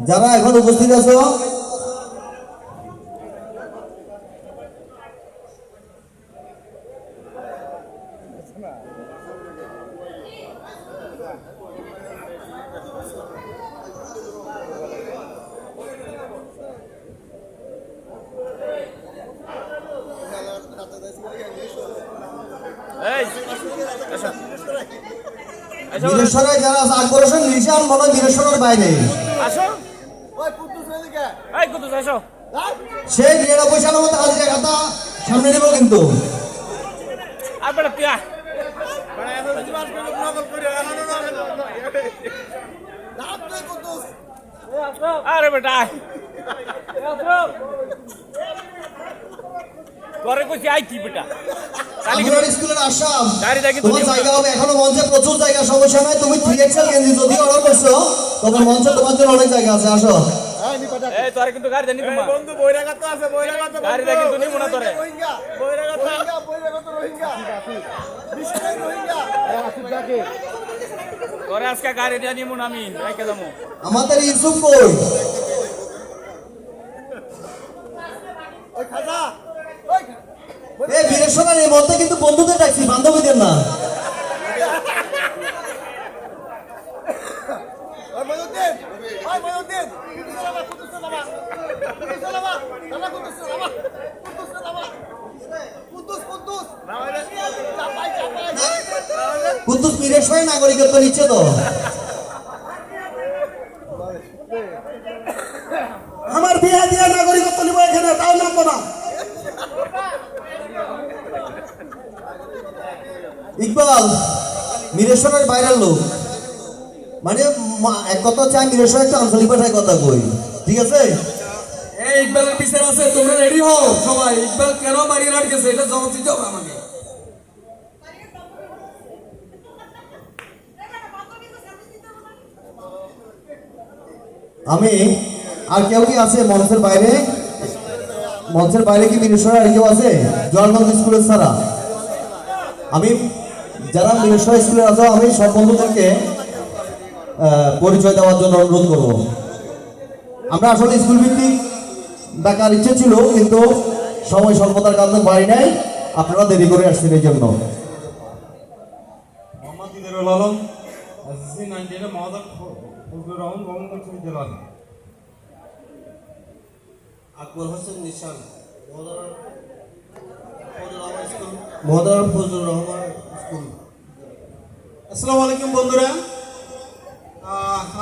যারা এখন উপস্থিত আছো বীরেশ্বরের যারা আকবর হোসেন নিশান মনে হয় বীরেশ্বরের বাইরে সেই ৯৯ সালের মতো হাজিরা খাতা সামনে নেব কিন্তু আরে বেটা করে কইছি আইছি বেটা আপনার স্কুলের আসাম তোমার জায়গা হবে এখনো মঞ্চে প্রচুর জায়গা সমস্যা নাই তুমি 3XL গেঞ্জি যদি অর্ডার করছো তবে মঞ্চে তোমার জন্য অনেক জায়গা আছে আসো এই তোরে কিন্তু গাড়ি দেনি তোমার বন্ধু বৈরাগত আছে বৈরাগত গাড়ি দে কিন্তু নিমু না তোরে বৈরাগত রোহিঙ্গা বিশেষ রোহিঙ্গা আসুক যাকে তোরে আজকে গাড়ি দিয়ে নিমু না আমি রাইকে যামু আমাদের ইউসুফ কই ওই খাজা এই বীরেশ্বরের এই মধ্যে কিন্তু বন্ধুদের ডাকছি বান্ধবীদের না কুদ্দুস বীরেশ্বরের নাগরিকত্ব নিচ্ছে তো আমার বিয়া দিয়ে নাগরিকত্ব নিব এখানে তাও নামবো না ইকবাল বীরেশ্বরের বাইরের লোক মানে এক কথা হচ্ছে আমি বীরেশ্বর একটা আঞ্চলিক ভাষায় কথা কই ঠিক আছে এই ইকবালের পিছনে আছে তোমরা রেডি হও সবাই ইকবাল কেন বাড়ি রাট গেছে এটা জবাব দিতে হবে আমাকে আমি আর কেউ কি আছে মঞ্চের বাইরে কি বীরেশ্বরের আর কেউ আছে জওয়ানগঞ্জ স্কুলের ছাড়া আমি যারা বীরেশ্বর স্কুলে আছো আমি সব বন্ধুদেরকে পরিচয় দেওয়ার জন্য অনুরোধ করব আমরা আসলে স্কুল ভিত্তিক ডাকার ইচ্ছে ছিল কিন্তু সময় স্বল্পতার কারণে পারি নাই আপনারা দেরি করে আসছেন এই জন্য মোহাম্মদ ইদরুল আলম এসএসসি 19 মহাদার ফজলুর রহমান গভর্নমেন্ট উচ্চ বিদ্যালয় আকবর হোসেন নিশান মহাদার ফজলুর রহমান স্কুল। আসসালামু আলাইকুম বন্ধুরা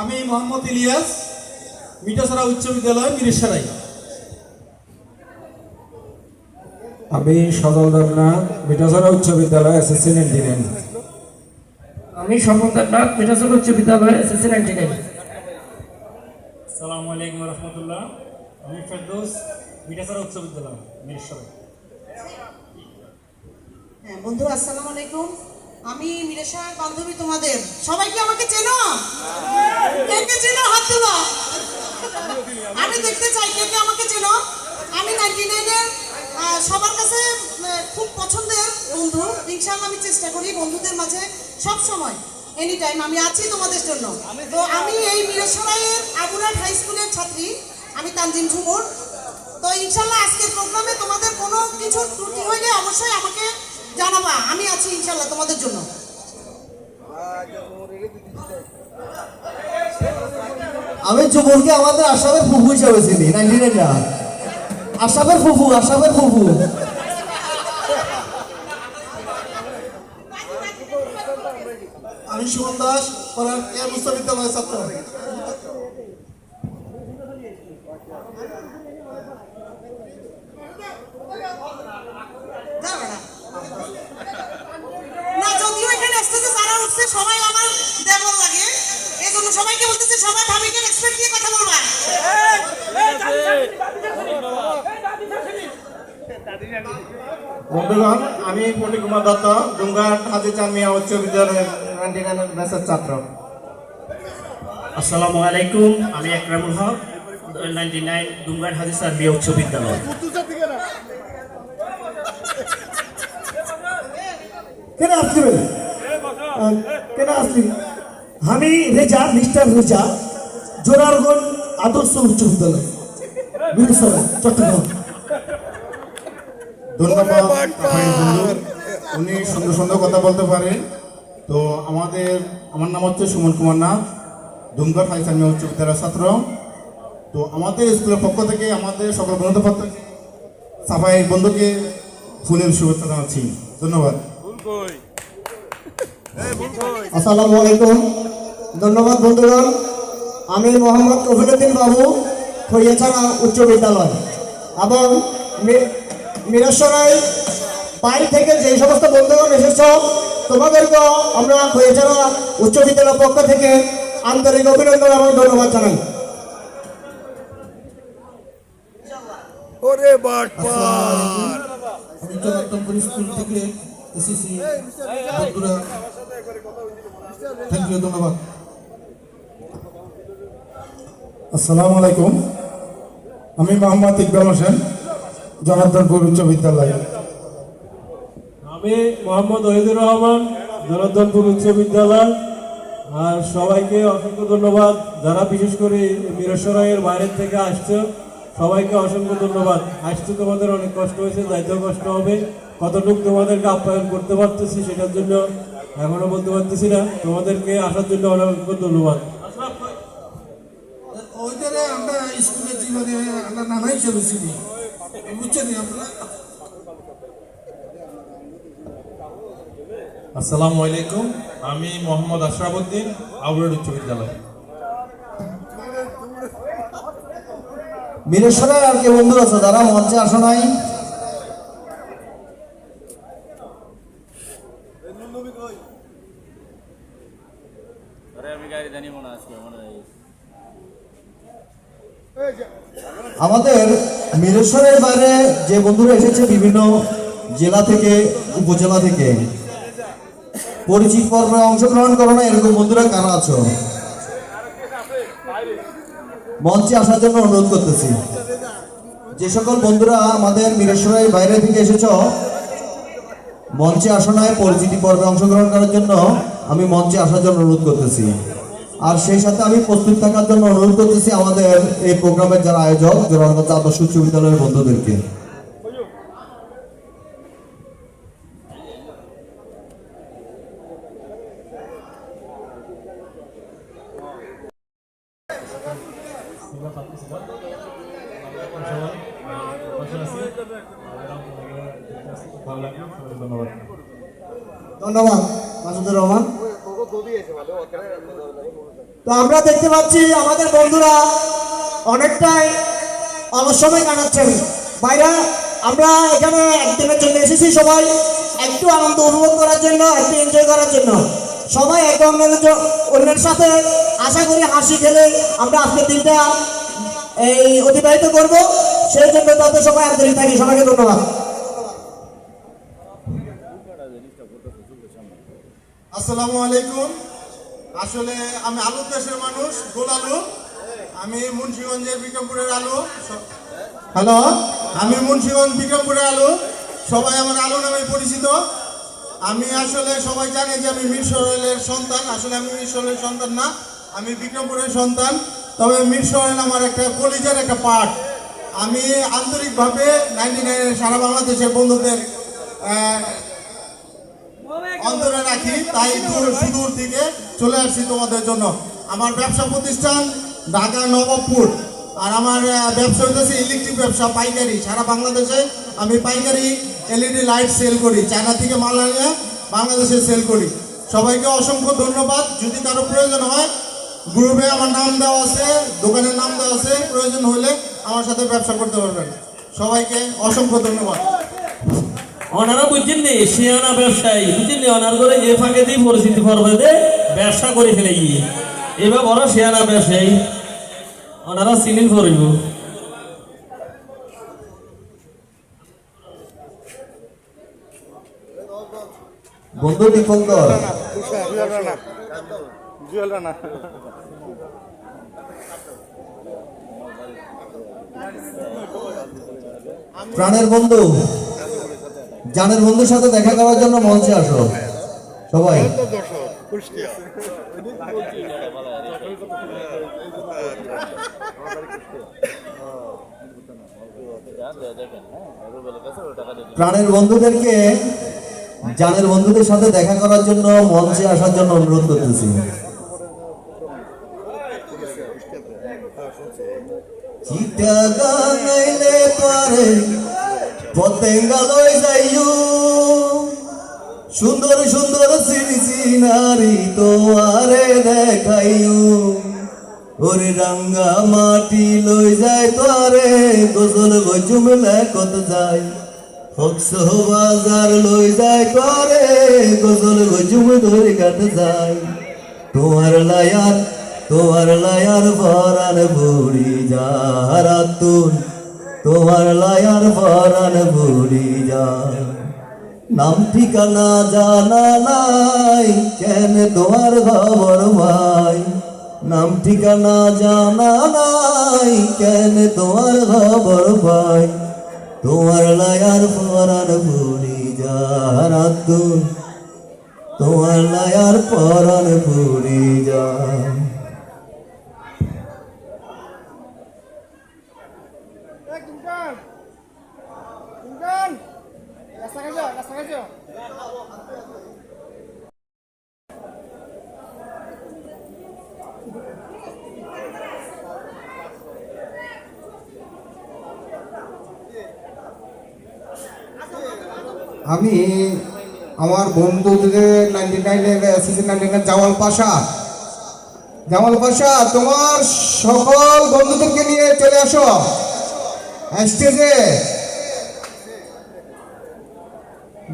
আমি মোহাম্মদ ইলিয়াস মিঠাছড়া উচ্চ বিদ্যালয় বীরেশ্বরাই আমি সজল দেবনাথ মিঠাছড়া উচ্চ বিদ্যালয় এসএসসি 99 আমি স্বপন দেবনাথ মিঠাছড়া উচ্চ বিদ্যালয় এসএসসি 99 আসসালামু আলাইকুম রহমতুল্লাহ আমি ফেরদৌস মিঠাছড়া উচ্চ বিদ্যালয় বীরেশ্বরাই হ্যাঁ বন্ধু আসসালামু আলাইকুম আমি মিরেশার বান্ধবী তোমাদের সবাই কি আমাকে চেনো কে কে চেনো হাত তোলো আমি দেখতে চাই কে কে আমাকে চেনো আমি 99 এর সবার কাছে খুব পছন্দের বন্ধু ইনশাআল্লাহ আমি চেষ্টা করি বন্ধুদের মাঝে সব সময় এনি টাইম আমি আছি তোমাদের জন্য তো আমি এই মিরেশরাইয়ের আবুরাট হাই স্কুলের ছাত্রী আমি তানজিম ঝুমুর তো ইনশাআল্লাহ আজকের প্রোগ্রামে তোমাদের কোনো কিছু ত্রুটি হইলে অবশ্যই আমাকে জানাবা আমি আছি ইনশাআল্লাহ তোমাদের জন্য আমি যুবককে আমাদের আশাবের ফুফু হিসাবে চিনি 99 না আশাবের ফুফু আমি সুমন দাস পড়ার এম উচ্চ বিদ্যালয়ের ছাত্র না যদিও এখানে স্টেজে যারা উঠছে সবাই আমার দেবল লাগে এজন্য সবাইকে বলতেছে সবাই ভাবিকে রেসপেক্ট দিয়ে কথা বলবা বন্ধুগণ আমি পণ্ডিত কুমার দত্ত ডুঙ্গার হাজি চাঁদ মিয়া উচ্চ বিদ্যালয়ের 99 ব্যাচের ছাত্র আসসালামু আলাইকুম আমি আকরামুল হক 99 ডুঙ্গার হাজি চাঁদ মিয়া উচ্চ বিদ্যালয় কেন আসলি কেন আসলি আমি রেজা মিস্টার রেজা জোরারগঞ্জ আদর্শ উচ্চ বিদ্যালয় মিরসরাই চট্টগ্রাম। ধন্যবাদ তাফাইল বন্ধু, উনি সুন্দর সুন্দর কথা বলতে পারে। তো আমার নাম হচ্ছে সুমন কুমার নাথ, দুমঘাট হাই সেকেন্ডারি উচ্চ বিদ্যালয়ের ছাত্র। তো আমাদের স্কুলের পক্ষ থেকে আমাদের সকল বন্ধুদের পক্ষ থেকে সাফাই বন্ধুকে ফুলের শুভেচ্ছা জানাচ্ছি। ধন্যবাদ। আসসালামু আলাইকুম। ধন্যবাদ বন্ধুগণ। আমি মোহাম্মদ কফিলুদ্দিন বাবু, খৈয়াছড়া উচ্চ বিদ্যালয় এবং মিরসরাই বাইরে থেকে যে সমস্ত বন্ধুগণ এসেছ তোমাদেরকেও আমরা খৈয়াছড়া উচ্চ বিদ্যালয়ের পক্ষ থেকে আন্তরিক অভিনন্দন এবং ধন্যবাদ জানাই। ওরে বাটপার আমি জনার্দনপুর স্কুল থেকে এসেছি বন্ধুরা, থ্যাংক ইউ, ধন্যবাদ। আসসালামু আলাইকুম, আমি মোহাম্মদ ইকবাল হোসেন, জনার্দনপুর উচ্চ বিদ্যালয়। আমি মোহাম্মদ ওহিদুর রহমান, জনার্দনপুর উচ্চ বিদ্যালয়। আর সবাইকে অসংখ্য ধন্যবাদ, যারা বিশেষ করে মিরসরাইয়ের বাইরের থেকে আসছে সবাইকে অসংখ্য ধন্যবাদ। আসতে তোমাদের অনেক কষ্ট হয়েছে, যাইতেও কষ্ট হবে। কতটুকু তোমাদেরকে আপ্যায়ন করতে পারতেছি সেটার জন্য এখনো বলতে পারতেছি না। তোমাদেরকে আসার জন্য অনেক ধন্যবাদ। ওইটারে আমরা স্কুলের জীবনে আমরা নানা হিসেবে চিনি, বুঝছেন আপনারা। আসসালামু আলাইকুম, আমি মোহাম্মদ আশরাফুদ্দিন, আউটডোর উচ্চ বিদ্যালয়। মিরসরাই আর কে বন্ধু আছে যারা মঞ্চে আসো নাই? আমাদের মিরসরাইয়ের বাইরে যে বন্ধুরা এসেছে বিভিন্ন জেলা থেকে, উপজেলা থেকে, পরিচিত পর্বে অংশগ্রহণ করো না এরকম বন্ধুরা কারা আছো? মঞ্চে আসার জন্য অনুরোধ করতেছি। যে সকল বন্ধুরা আমাদের মিরসরাইয়ের বাইরে থেকে এসেছ মঞ্চে আসো নাই, পরিচিতি পর্বে অংশগ্রহণ করার জন্য আমি মঞ্চে আসার জন্য অনুরোধ করতেছি। আর সেই সাথে আমি প্রস্তুত থাকার জন্য অনুরোধ করতেছি আমাদের এই প্রোগ্রামের যারা আয়োজক, জোরারগঞ্জ আদর্শ উচ্চ বিদ্যালয়ের বন্ধুদেরকে। ধন্যবাদ মাসুদুর রহমান। তো আমরা দেখতে পাচ্ছি আমাদের বন্ধুরা অনেকটাই অলস সময় কাটাচ্ছেন বাইরে। আমরা এখানে একদিনের জন্য এসেছি, সবাই একটু আনন্দ উপভোগ করার জন্য, একটু এনজয় করার জন্য। সবাই একে অন্যের সাথে আশা করি হাসি খেলে আমরা আজকের দিনটা এই অতিবাহিত করব। সেই জন্য তাদের সবাই আন্তরিক থাকি। সবাইকে ধন্যবাদ। আসসালামু আলাইকুম। আসলে আমি আলুর দেশের মানুষ, গোল আলু। আমি মুন্সিগঞ্জের বিক্রমপুরের আলু। হ্যালো, আমি মুন্সিগঞ্জ বিক্রমপুরের আলু, সবাই আমার আলু নামে পরিচিত। আমি আসলে সবাই জানে যে আমি মিরসরাইয়ের সন্তান। আসলে আমি মিরসরাইয়ের সন্তান না, আমি বিক্রমপুরের সন্তান। তবে মিরসরাই আমার একটা কলিজার একটা পার্ট। আমি আন্তরিকভাবে 99 সারা বাংলাদেশের বন্ধুদের অন্তরে রাখি, তাই সুদূর থেকে চলে আসছি তোমাদের জন্য। আমার ব্যবসা প্রতিষ্ঠান ঢাকা নবাবপুর, আর আমার ব্যবসা হইতেছে ইলেকট্রিক ব্যবসা, পাইকারি। সারা বাংলাদেশে আমি পাইকারি এলইডি লাইট সেল করি, চায়না থেকে মাল আনিয়ে বাংলাদেশে সেল করি। সবাইকে অসংখ্য ধন্যবাদ। যদি কারো প্রয়োজন হয় গ্রুপে আমার নাম দেওয়া আছে, দোকানের নাম দেওয়া আছে, প্রয়োজন হলে আমার সাথে ব্যবসা করতে পারবেন। সবাইকে অসংখ্য ধন্যবাদ। ওনারা বুঝছেন নি শিয়ানা ব্যবসায়ী, বুঝছেন নি ওনার করে এ ফাঁকে দিয়ে পরিস্থিতি পর্বে ব্যবসা করে ফেলে গিয়ে এবার বড় শিয়ানা ব্যবসায়ী ওনারা চিনিল করিব। বন্ধু দীপঙ্কর, প্রাণের বন্ধু, জানের বন্ধুর সাথে দেখা করার জন্য মঞ্চে আসো সবাই। প্রাণের বন্ধুদেরকে জানের বন্ধুদের সাথে দেখা করার জন্য মঞ্চে আসার জন্য অনুরোধ করতেছি। চিটাগাং আইলে পারে পতেঙ্গা লই যাইও, সুন্দর সুন্দর সিনারি তোয়ারে দেখাইও, ওরে রাঙ্গা মাটি লই যায় তোরে গজল গজুমলে কত যায়, হকসো বাজার লই যায় তোরে গজল গজুম ধরে কাট যায়, তোমার লায়ার ভরান ভুড়ি যারাতুন, তোমার লায়ার ভরান ভুড়ি যা, নাম ঠিকানা জানা নাই কেন তোমার খবর ভাই, নাম ঠিকানা জানা নাই কেন তোমার খবর ভাই, তোমার লায়ার ভরান ভুড়ি যারাতুন, তোমার লায়ার ভরান ভুড়ি যা। আমি আমার বন্ধুদের 99 জামাল পাশা তোমার সকল বন্ধুদেরকে নিয়ে চলে আসো স্টেজে।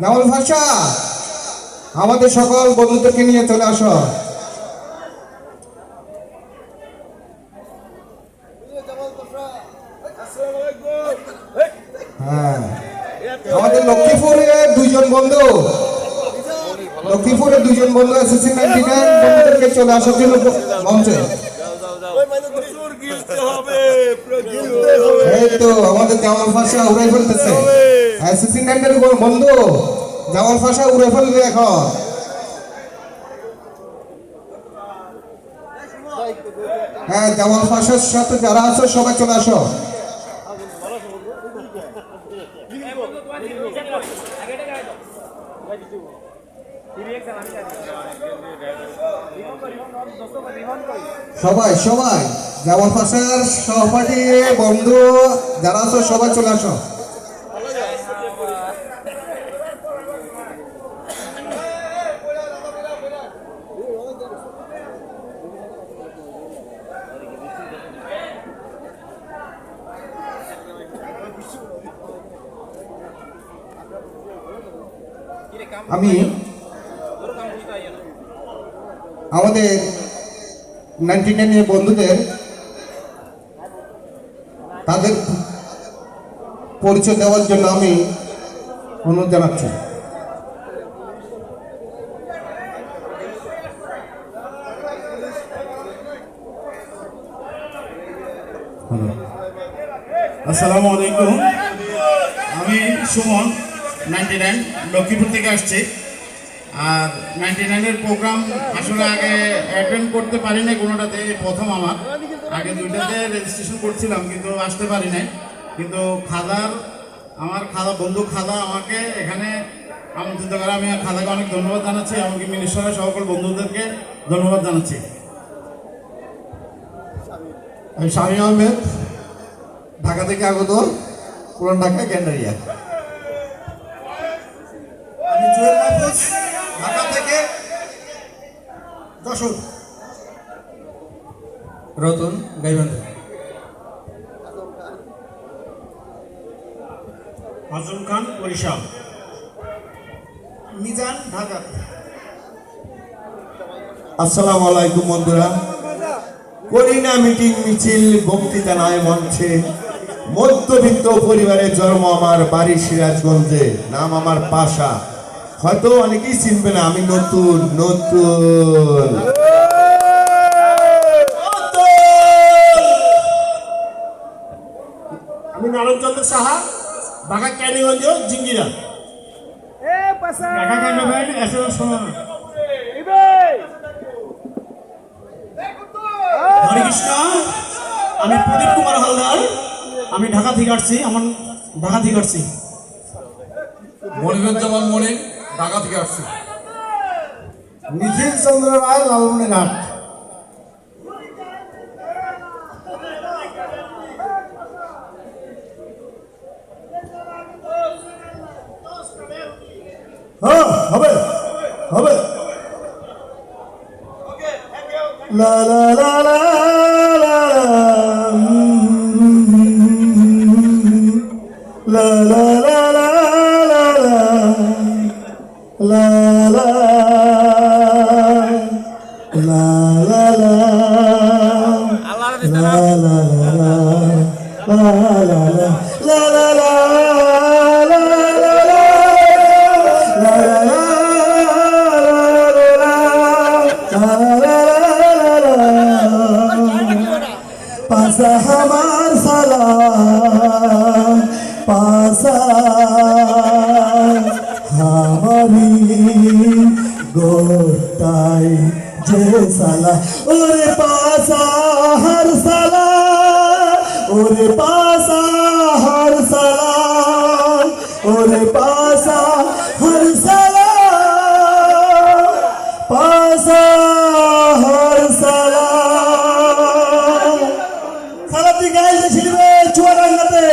জামাল পাশা আমাদের সকল বন্ধুদেরকে নিয়ে চলে আসো। হ্যাঁ, আমাদের লক্ষ্মীপুরের দুইজন বন্ধু এসেছেন, বন্ধুদেরকে চলে আসার জন্য মঞ্চে। এই তো আমাদের জামাল ভাষা উড়াই ফেলতেছে, অ্যাসিস্ট্যান্টের বন্ধু জামাল ভাষা উড়াই ফেলবে এখন। হ্যাঁ, জামাল ভাষার সাথে যারা আছো সবাই চলে আসো। সবাই জামাল ভাষার সহপাঠী বন্ধু যারা আছো সবাই চলে আসো। আমি আমাদের 99 বন্ধুদের তাদের পরিচয় দেওয়ার জন্য আমি অনুরোধ জানাচ্ছি। আসসালামু আলাইকুম, আমি সুমন 99 লক্ষ্মীপুর থেকে আসছি। আর 99-এর প্রোগ্রাম আসলে আগে অ্যাটেন্ড করতে পারি নাই, কোনোটাতে প্রথম আমার। আগে দুইটাতে রেজিস্ট্রেশন করছিলাম কিন্তু আসতে পারি নাই। কিন্তু আমার বন্ধু খাদা আমাকে এখানে আমন্ত্রিত করে, আমি খাদাকে অনেক ধন্যবাদ জানাচ্ছি, এমনকি মিনিস্টারের সকল বন্ধুদেরকে ধন্যবাদ জানাচ্ছি। আমি শামীম আহমেদ, ঢাকা থেকে আগত, পুরান ঢাকা গ্যান্ডারিয়া। আমি জুয়েল মাহফুজ, ঢাকা থেকে যশোর। রতন গাইবান্ধা। আজম খান বরিশাল। মিজান, ঢাকা। আসসালামু আলাইকুম বন্ধুরা, করি না মিটিং মিছিল বক্তৃতা নয় মঞ্চে, মধ্যবিত্ত পরিবারে জন্ম আমার, বাড়ি সিরাজগঞ্জে, নাম আমার পাশা। হয়তো অনেকেই চিনবে না, আমি নতুন। আমি নারায়ণচন্দ্র সাহা, ঢাকা ক্যানিগঞ্জ জিঙ্গিরা। ঢাকা ক্যান্টনমেন্ট এসএস কৃষ্ণ, আমি প্রদীপ কুমার হালদার, আমি ঢাকা থেকে আসছি, ঢাকা থেকে আসছি। মনিরুজ্জামান মনির, ঢাকা থেকে আসছি। নিখিল চন্দ্র রায়, লালমনিরহাট। হ্যাঁ হবে হবে লা লা লা লা লা লা লা লা লা লা লা লা লা লা আল্লাহর দিতে না la la la la la la la la पासा हमार सलाम पासा हमारी गोटाई जे साला ओरे पासा हर साला ओरे पासा हर साला ओरे पासा हर साला पासा हर साला साला ती गाइल ছিলিবে চুয়াডাঙ্গাতে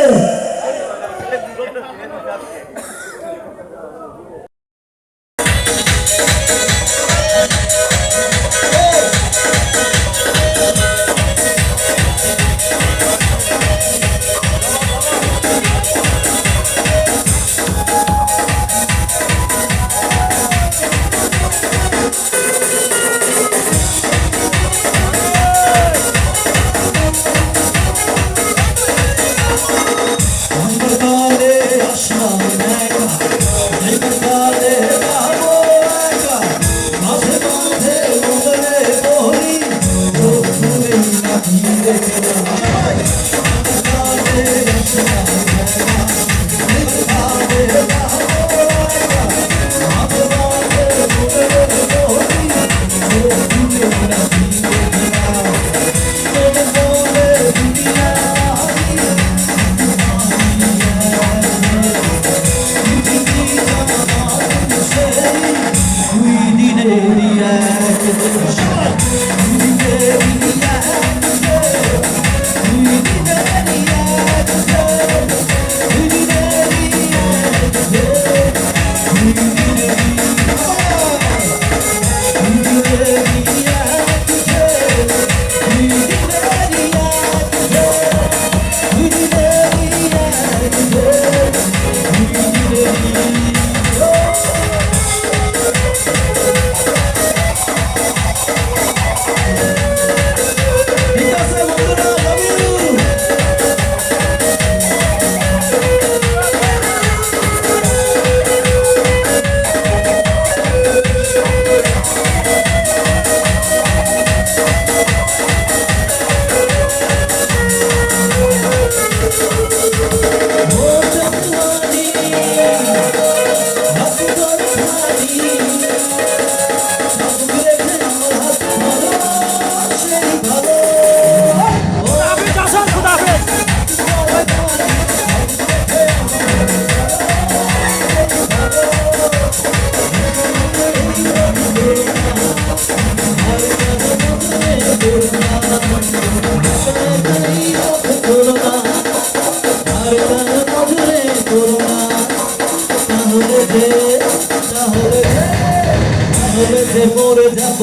মরে যাব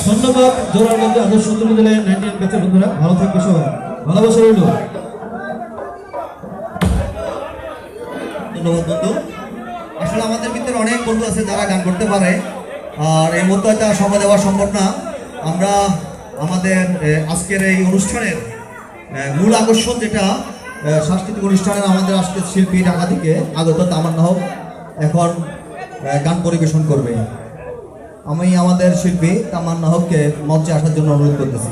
ধন্যবাদ জোড়ার মধ্যে আদর্শ উচ্চ বিদ্যালয়ের 99 ব্যাচের বন্ধুরা ভালো থাকবে সবাই ভালোবাসা রইল ধন্যবাদ বন্ধু আসলে আমাদের ভিতরে অনেক বন্ধু আছে যারা গান করতে পারে আর এই মতো একটা সময় দেওয়া সম্ভব না আমরা আমাদের আজকের এই অনুষ্ঠানের মূল আকর্ষণ যেটা সাংস্কৃতিক অনুষ্ঠানের আমাদের আজকে শিল্পী ঢাকা থেকে আগত তামান্না হক এখন গান পরিবেশন করবে। আমি আমাদের শিল্পী তামান্না হককে মঞ্চে আসার জন্য অনুরোধ করতেছি।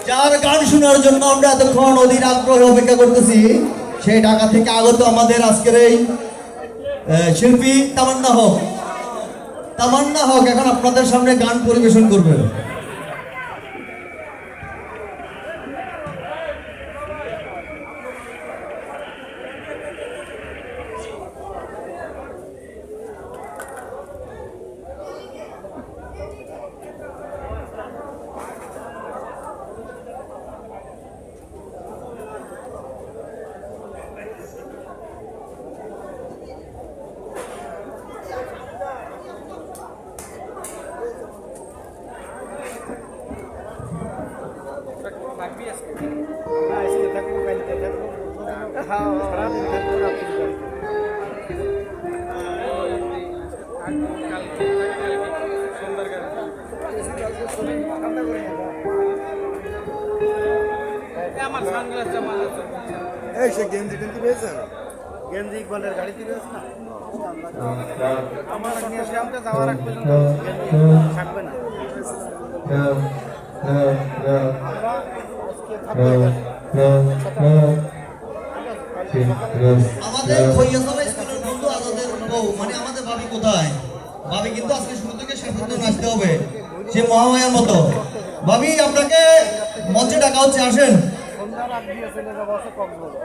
যার গান শোনার জন্য আমরা এতক্ষণ অধীর আগ্রহে অপেক্ষা করতেছি, সেই ঢাকা থেকে আগত আমাদের আজকের এই শিল্পী তামান্না হক। তামান্না হক এখন আপনাদের সামনে গান পরিবেশন করবেন। এই সে গেঞ্জি টেঞ্জি পেয়েছেন? গেঞ্জি ইকবালের গাড়িতে পেয়েছে না? আমার নিয়ে এসে আমাকে যাওয়ার আগ পর্যন্ত গেঞ্জি থাকবে না। আমাদের খৈয়াতলা স্কুলের বন্ধু আজাদের বউ মানে আমাদের ভাবি কোথায়? ভাবি কিন্তু আজকে শুরু থেকে শেষ পর্যন্ত নাচতে হবে সে মহামায়ার মতো। ভাবি আপনাকে মঞ্চে ডাকা হচ্ছে, আসেন। সন্ধ্যার আগ দিয়ে চলে যাবো হচ্ছে কক্সবাজার।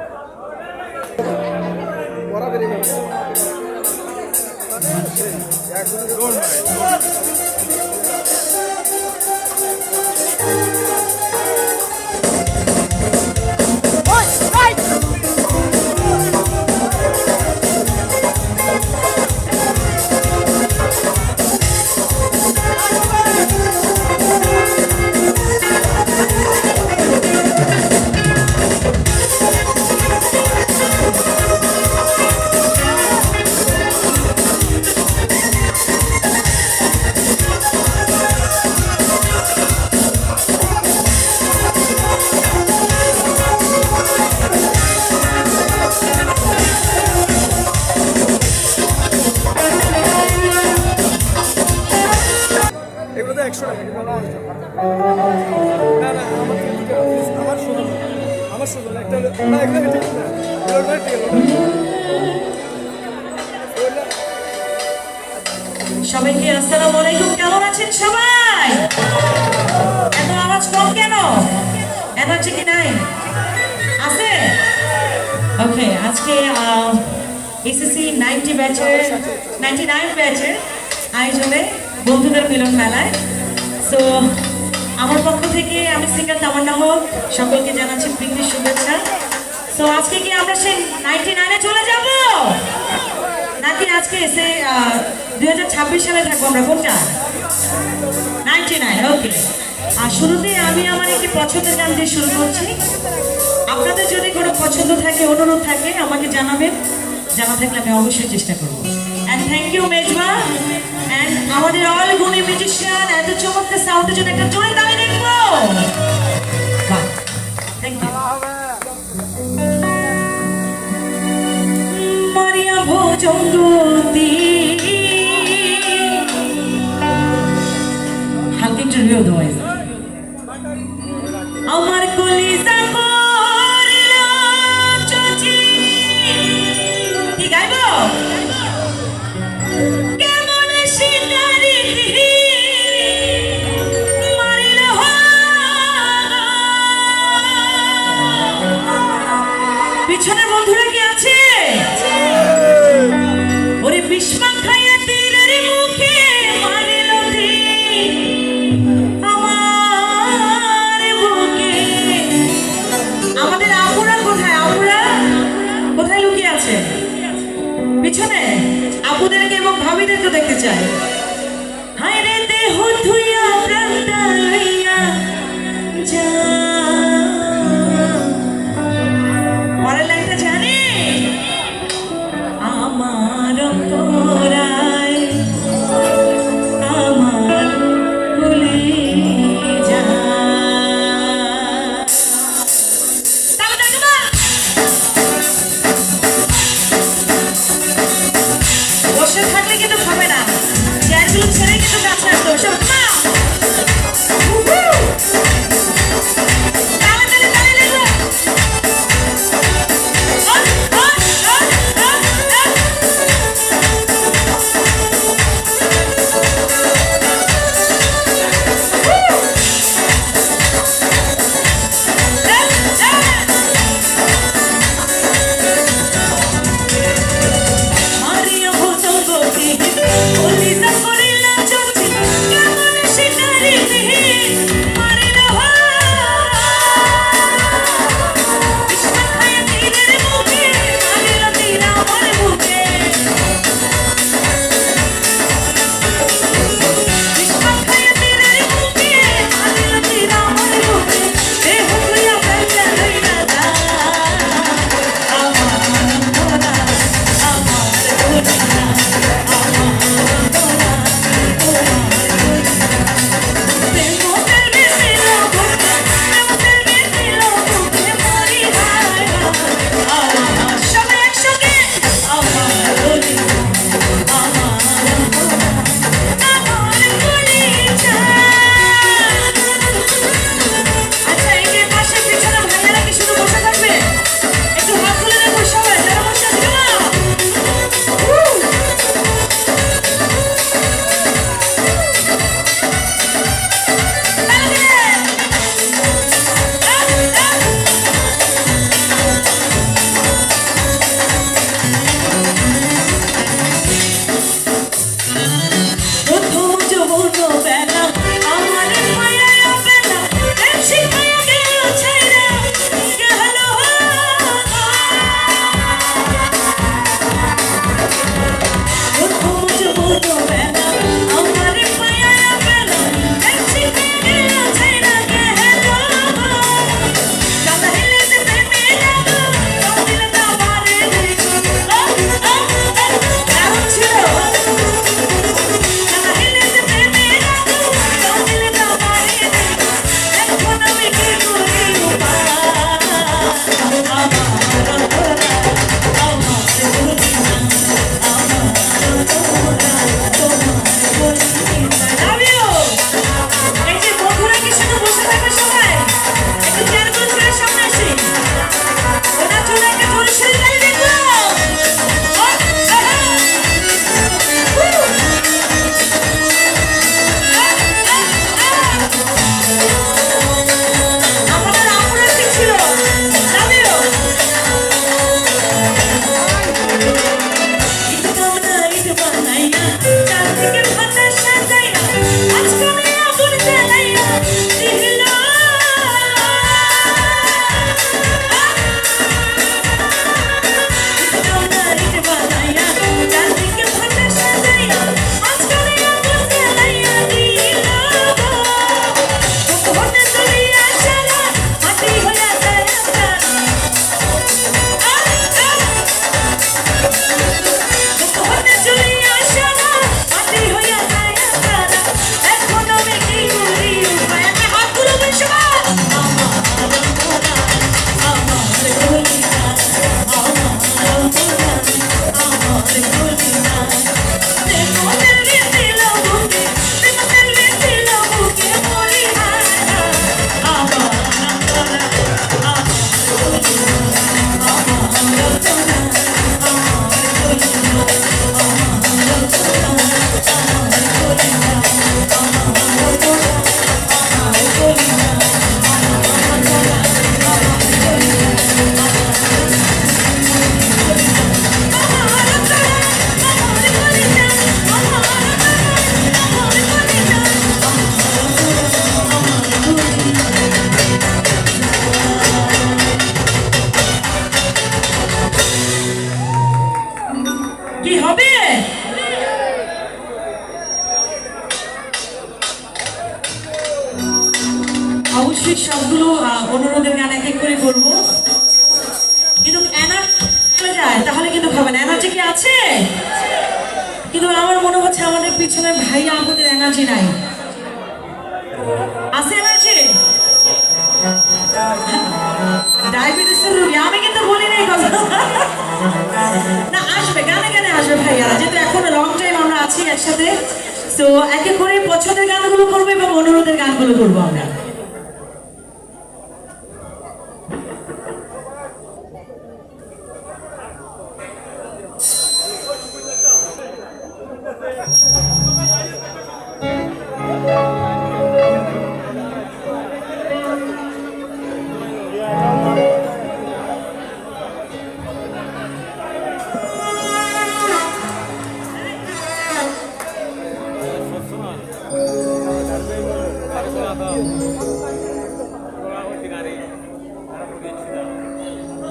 সবাইকে আসসালামু আলাইকুম। কেমন আছেন সবাই? এত আওয়াজ কম কেন? এনার্জি কি নাই? আছে? ওকে, আজকে এসএসসি 90 ব্যাচের 99 ব্যাচের আয়োজনে বন্ধুদের মিলন মেলায়। সো আমার পক্ষ থেকে আমি সিঙ্গার তামান্না হক সকলকে জানাচ্ছি প্রীতি শুভেচ্ছা। সো আজকে কি আমরা সেই 99-এ চলে যাব নাকি আজকে এসে 2026 সালে থাকবো আমরা? কোনটা? 99। ওকে, আর শুরুতে আমি আমার একটি পছন্দের গান দিয়ে শুরু করছি। আপনাদের যদি কোনো পছন্দ থাকে, অনুরোধ থাকে আমাকে জানাবেন, জানা থাকলে আমি অবশ্যই চেষ্টা করবো। And thank you Mejba, and আমাদের অল গুণী মিউজিশিয়ান এত চমৎকার সাউন্ডের জন্য একটা জোরে দাবি দেখবো। Thank you. মারিয়া ভোজঙ্গতি হালকা একটু রিও দেওয়া আমার কলিজা পিছনের বন্ধুরা কি আছে? ওরে বিস্মা খাইয়া তীরের মুখে মারিল আমার বুকে। আমাদের আপুরা কোথায়? আপুরা কোথায় লুকিয়ে আছে? পিছনে আপুদেরকে এবং ভাবিদেরকে দেখতে চাই। হায় রে দেহ ধুইয়া প্রাণটা লইয়া যা। পরের লাইনটা জানি আমার অন্তরায় আমার ভুলে যা। বসে থাকলে কিন্তু হবে না, চেয়ারগুলো ছেড়ে কিন্তু কাছে আসতে হবে। হবে? অবশ্যই সবগুলো অনুরোধের গান এক এক করে করবো, কিন্তু চলে যায় তাহলে কিন্তু হবে না। এনার্জি কি আছে? কিন্তু আমার মনে হচ্ছে আমাদের পিছনের ভাই আমাদের এনার্জি নাই। আছে এনার্জি? ডায়াবেটিসের রোগী আমি কিন্তু বলি নাই কথা না, আসবে গানে গানে আসবে ভাইয়ারা, যেহেতু এখন লং টাইম আমরা আছি একসাথে। তো এক এক করে পছন্দের গানগুলো করবো এবং অনুরোধের গানগুলো করবো আমরা।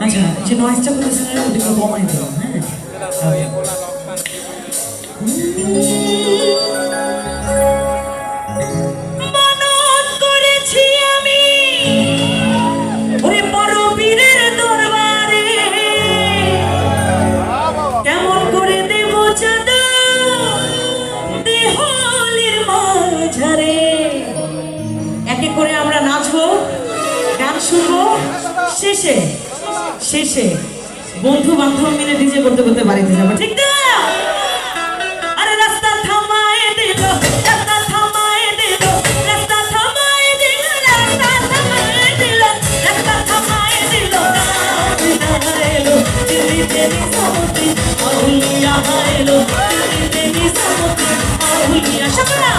আচ্ছা, যে নয়েজটা করতেছেন ওদিকে কমাই দিলাম। হ্যাঁ, মানত করেছি আমি ওরে বড় বীরের দরবারে, কেমন করে দেব চাঁদা দেহলির মাঝারে। এক এক করে আমরা নাচবো, গান শুনবো, শেষে শেষে বন্ধু বান্ধব মিলে ডিজে করতে করতে বাড়িতে যাবো, ঠিক না? আরে রাস্তা থামায় দিল, রাস্তা থামায় দিল, রাস্তা থামায় দিল, রাস্তা থামায় দিল, রাস্তা থামায় দিল, এলো দিল্লিতে নিজামুদ্দিন আউলিয়া এলো, দিল্লিতে নিজামুদ্দিন আউলিয়া। সকলা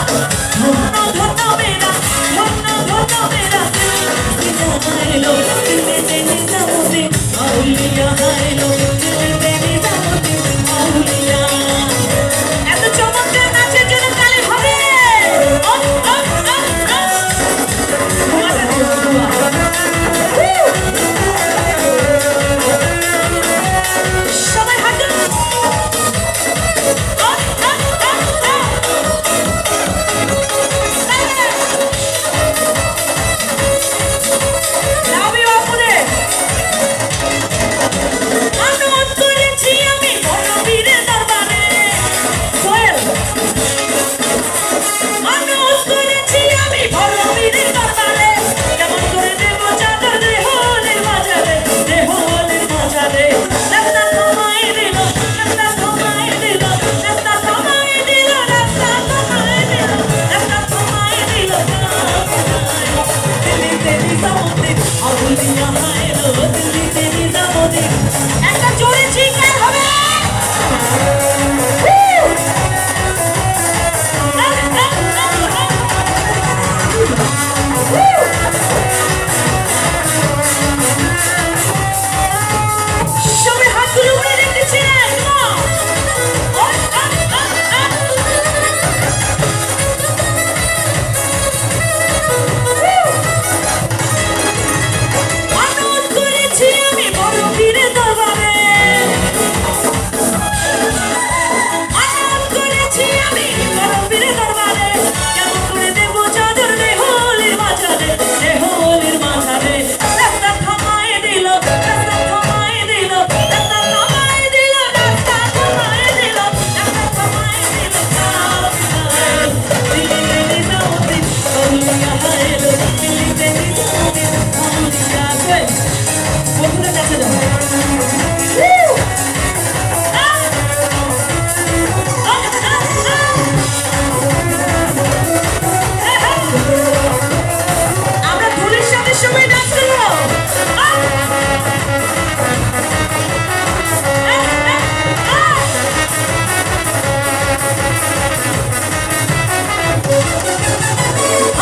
ধন্য ধন্য মেরা, ধন্য ধন্য মেরা, এলো দিল্লিতে নিজামুদ্দিন আউলিয়া এলো, দিল্লিতে নিজামুদ্দিন আউলিয়া। এত চমৎকার নাচের জন্য তালি হবে। সবাই হাত একটা জোরে চিৎকার হবে। সবাই হাতগুলো উপরে রেখেছিলেন। মানত করেছি আমি বড় বীরের দরবারে, মানত করেছি আমি বড় বীরের দরবারে, কেমন করে দেব চাদর দেহলির মাঝারে, দেহলির মাঝারে। রাস্তা থামায় দিল, রাস্তা থামায় দিল, রাস্তা থামায় দিল, রাস্তা থামায় দিল, রাস্তা থামায় দিল, দিল্লিতে নিজামুদ্দিন আউলিয়া এলো, দিল্লিতে নিজামুদ্দিন আউলিয়া। বন্ধুরা কাছে যাও। আমরা ধুলির সাথে সবাই ডান্স করবো।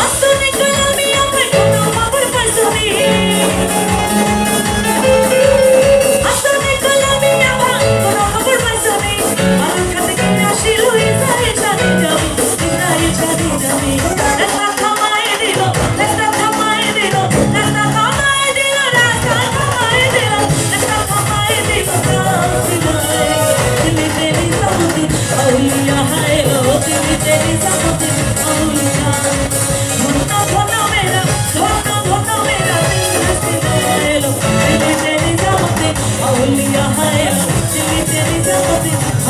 আসলে গোলামি আমায় কোনো খবর পাইছনি, আসলে গোলামি আমায় কোনো খবর পাইছনি, আমার কাছে কেন আসিল ইজারে জানি যাবি, ইজারে জানি যাবি। রাস্তা থামায় দিল, রাস্তা থামায় দিল, রাস্তা থামায় দিল, রাস্তা থামায় দিল, রাস্তা থামায় দিল, দিল্লিতে নিজামুদ্দিন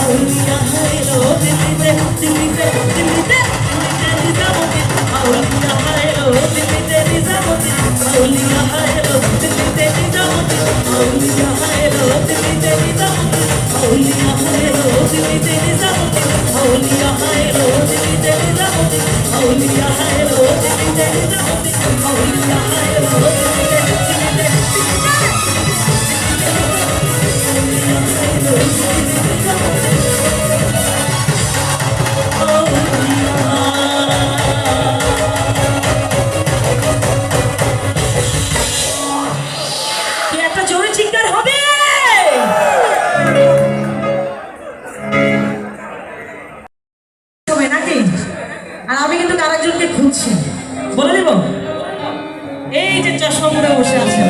আউলিয়া এলো দিল্লিতে দিল্লিতে দিল্লিতে দিল্লিতে নিজামুদ্দিন আউলিয়া এলো দিল্লিতে নিজামুদ্দিন আউলিয়া এলো দিল্লিতে নিজামুদ্দিন আউলিয়া এলো দিল্লিতে নিজামুদ্দিন আউলিয়া এলো দিল্লিতে নিজামুদ্দিন আউলিয়া এলো দিল্লিতে নিজামুদ্দিন আউলিয়া এলো দিল্লিতে নিজামুদ্দিন আউলিয়া এলো দিল্লিতে কি একটা জোরে চিৎকার হবে? হবে নাকি? আর আমি কিন্তু আরেকজনকে খুঁজছি, বলে দিব। এই যে চশমা পরে বসে আছেন,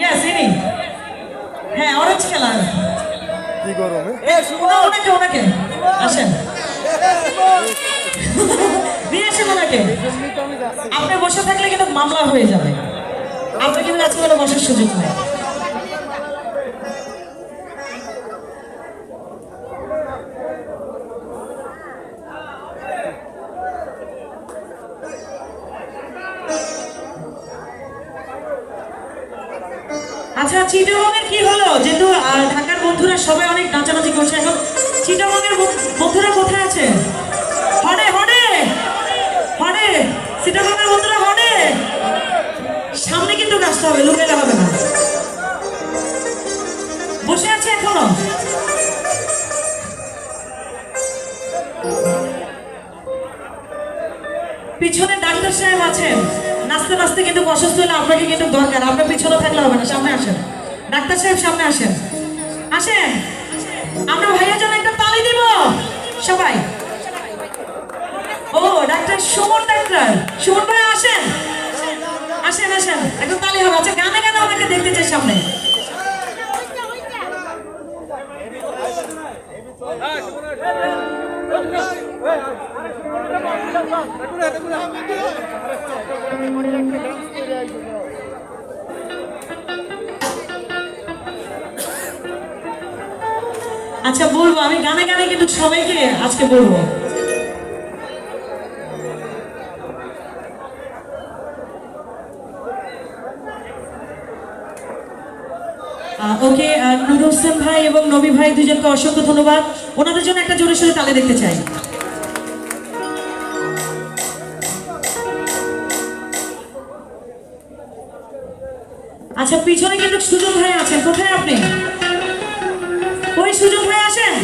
ইয়েস ইনি, হ্যাঁ অরেঞ্জ কালার। কি গরমে ওনাকে ওনাকে আসেন, নিয়ে আসেন ওনাকে। আপনি বসে থাকলে কিন্তু মামলা হয়ে যাবে, আপনি কিন্তু আজকে কোনো বসার সুযোগ নেই। আচ্ছা চিটাগংয়ের কি হলো? যেহেতু ঢাকার বন্ধুরা সবাই অনেক নাচানাচি করছে, এখন চিটাগংয়ের বন্ধুরা কোথায় আছে? হডে হডে হডে, চিটাগংয়ের বন্ধুরা হডে, সামনে কিন্তু নাচতে হবে, লুকালে হবে না। বসে আছে এখনো? পিছনে ডাক্তার সাহেব আছেন, নাচতে নাচতে কিন্তু অসুস্থ হলে আপনাকে কিন্তু দরকার, আপনার পিছনে থাকলে হবে না, সামনে আসেন। ডাক্তার সাহেব সামনে আসেন, আসেন। আমরা ভাইয়ার জন্য একটা তালি দিব সবাই। ও ডাক্তার সুমন, ডাক্তার সুমন ভাই আসেন, আসেন আসেন, একটা তালি হবে। আচ্ছা গানে গানে আমাকে দেখতে চাই সামনে। আচ্ছা বলবো, আমি গানে গানে কিন্তু সবাইকে আজকে বলবো। ওকে, নুর হোসেন ভাই এবং নবী ভাই দুজনকে অসংখ্য ধন্যবাদ। ওনাদের জন্য একটা জোরে সোরে তালে দেখতে চাই। আচ্ছা পিছনে কিন্তু সুজন ভাই আছেন, কোথায় আপনি? ওই সুজন ভাই আসেন।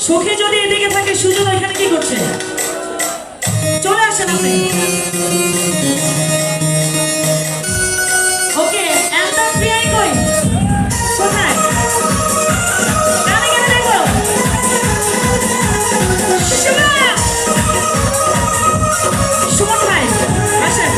সখী যদি এদিকে থাকে, সুজন এখানে কি করছে? চলে আসেন আপনি। ওকে, এন্টার পিআই কই? কোথায়? গানে গানে দেখো। সুমন ভাই আসেন।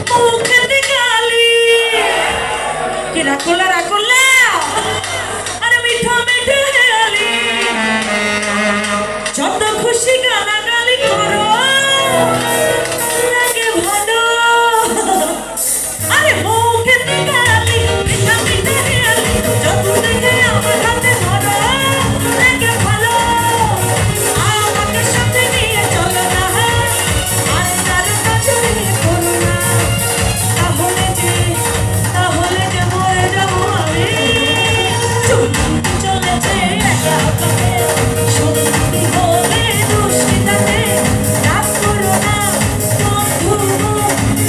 মুখেতে গালি কি রাখলা আরে মিঠা মিঠা গালি যত খুশি গালাগালি করো লাগে ভালো আরে মুখেতে গালি মিঠা মিঠা গালি যত দেখে আমার হাতে ধরো লাগে ভালো আমাকে সাথে নিয়ে চলো না আর তার কাছে করো না তাহলে যে মরে যাবো আমি চলেছে একা পথে সত্যি হলে দুশ্চিন্তাতে রাগ করো না বন্ধু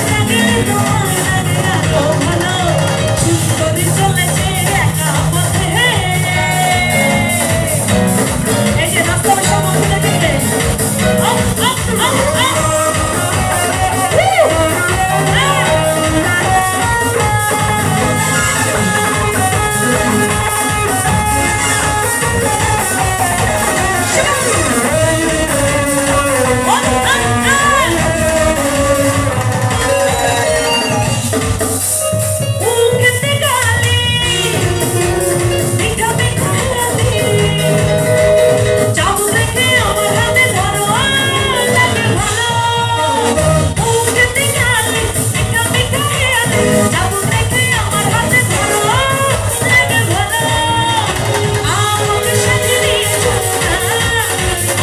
লাগে তোমার লাগে আরো ভালো সুন্দরী চলেছে একা পথে এই যে রাস্তা সব বন্ধুদের দেখতে মুখেতে গালি মিঠা মিঠা গালি চাবুক রেখে আমার হাতে ধরো লাগে ভালো মুখেতে গালি মিঠা মিঠা গালি চাবুক রেখে আমার হাতে ধরো লাগে ভালো আমাকে সাথে নিয়ে চলো না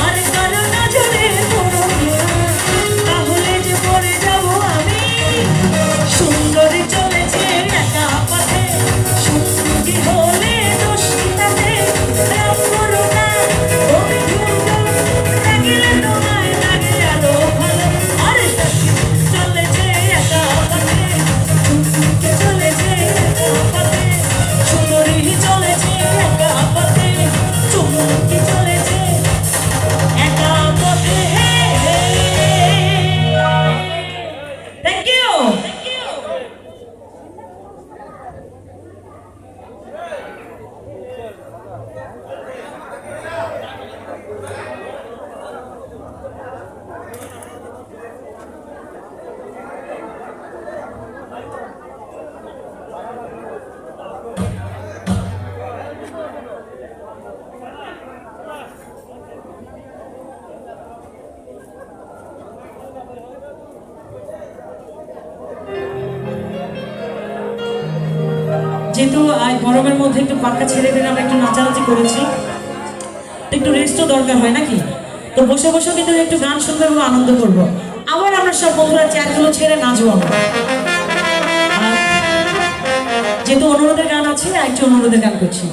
আর কারো নজরে পড়ো না তাহলে যে মরে যাবো আমি সুন্দরী চলেছে একা পথে সুন্দরী হলে দুশ্চিন্তাতে রাগ করো না অভিযোগ রাগিলে তোমায় লাগে আরো ভালো আরে চলেছে একা পথে সুন্দরী চলেছে একা পথে সুন্দরী চলেছে একা পথে সুন্দরী চলেছে একা পথে থ্যাংক ইউ যেহেতু গরমের মধ্যে একটু পাক্কা ছেলেদের আমরা একটু নাচানাচি করেছি তো একটু রেস্টও দরকার হয় নাকি তো বসে বসে কিন্তু একটু গান শুনবো এবং আনন্দ করবো আবার আমরা সব বন্ধুরা চেয়ারগুলো ছেড়ে নাচবো আমরা যেহেতু অনুরোধের গান আছে একটু অনুরোধের গান করছি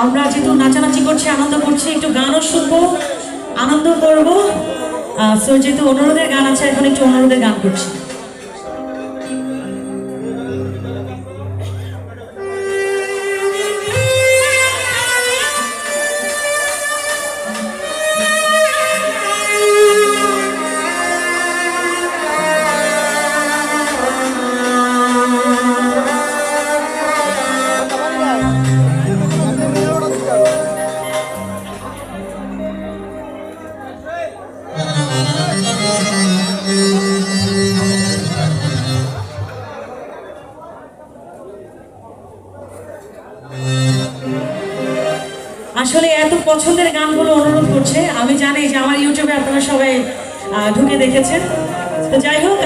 আমরা যেহেতু নাচানাচি করছি আনন্দ করছি একটু গানও শুনবো আনন্দ করবো সো যেহেতু অনুরোধের গান আছে এখন একটু অনুরোধের গান করছি আসলে এত পছন্দের গানগুলো অনুরোধ করছে আমি জানি যে আমার ইউটিউবে আপনারা সবাই ঢুকে দেখেছেন তো যাই হোক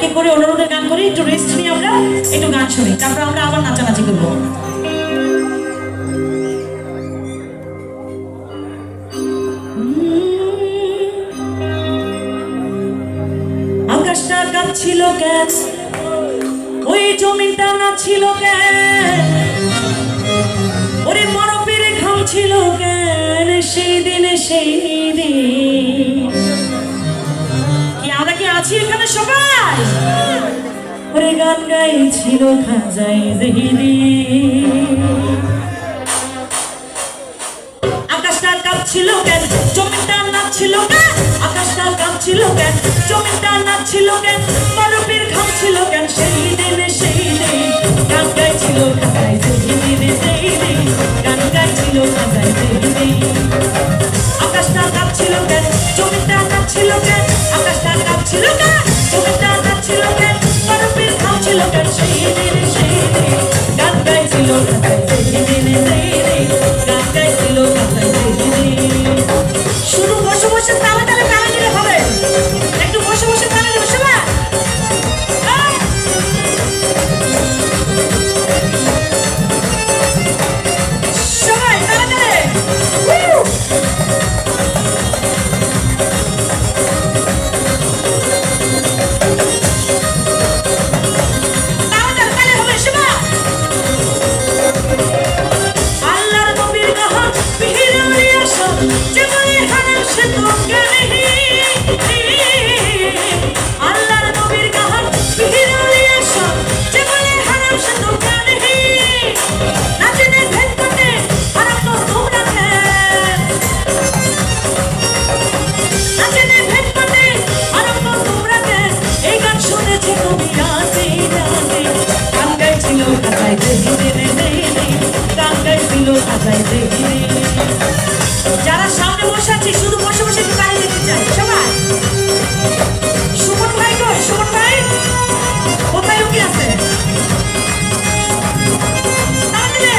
এক করে অনুরোধের গান করি, একটু রেস্ট নিয়ে আমরা একটু গান শুনি, তারপর আমরা আবার নাচানাচি করবো। আকাশটা কাঁপছিল কেন, ওই জমিটা নাচছিল কেন, ওরে বরফের ঘাম ছিল কেন সেই দিনে সেই দিন। কি আমরা কি আছি এখানে সবাই? ওরে গান গাইছিল খাজাই দিন। আকাশটা কাঁপছিল কেন, জমিটা নাচছিল কেন, আকাশটা কাঁপছিল কেন, জমিটা নাচছিল কেন, বরফের ঘাম ছিল কেন সেই দিনে সেই দিন। গান গাইছিল খাজাই দিনে সেই দিন, গান গাইছিল খাজাই দিন। আকাশটা কাঁপছিল কেন, জমিটা নাচছিল কেন, আকাশটা কাঁপছিল কেন, জমিটা নাচছিল কেন, বরফের ঘাম ছিল কেন সেই দিনে সেই দিন। গান গাইছিল খাজাই দিনে সেই দিন, গান গাইছিল খাজাই দিন। শুধু বসে বসে তালে তালে তালে দিলে হবে, একটু বসে বসে তালে দেবে সবাই। সবাই তালে তালে। আল্লাহর নবীর গান বিহিরে আসো জীবনে হারাম সে তো জ্ঞানী। আল্লাহর নবীর গান বিহিরে আসো জীবনে হারাম সে তো জ্ঞানী। নাচনে ভেদ করতে হারাম তো তোমরা কেন, নাচনে ভেদ করতে হারাম তো তোমরা কেন। এই গান শুনেছে তুমি রাতে রাতে, গান গাইছিল খাজাই দিনে দিনে, গান গাইছিল খাজাই দিনে। যারা সামনে বসে আছে শুধু বসে বসে একটু গাড়ি দেখতে চাই সবাই। সুমন ভাই কই, সুমন ভাই কোথায় লুকিয়ে আছে? তাহলে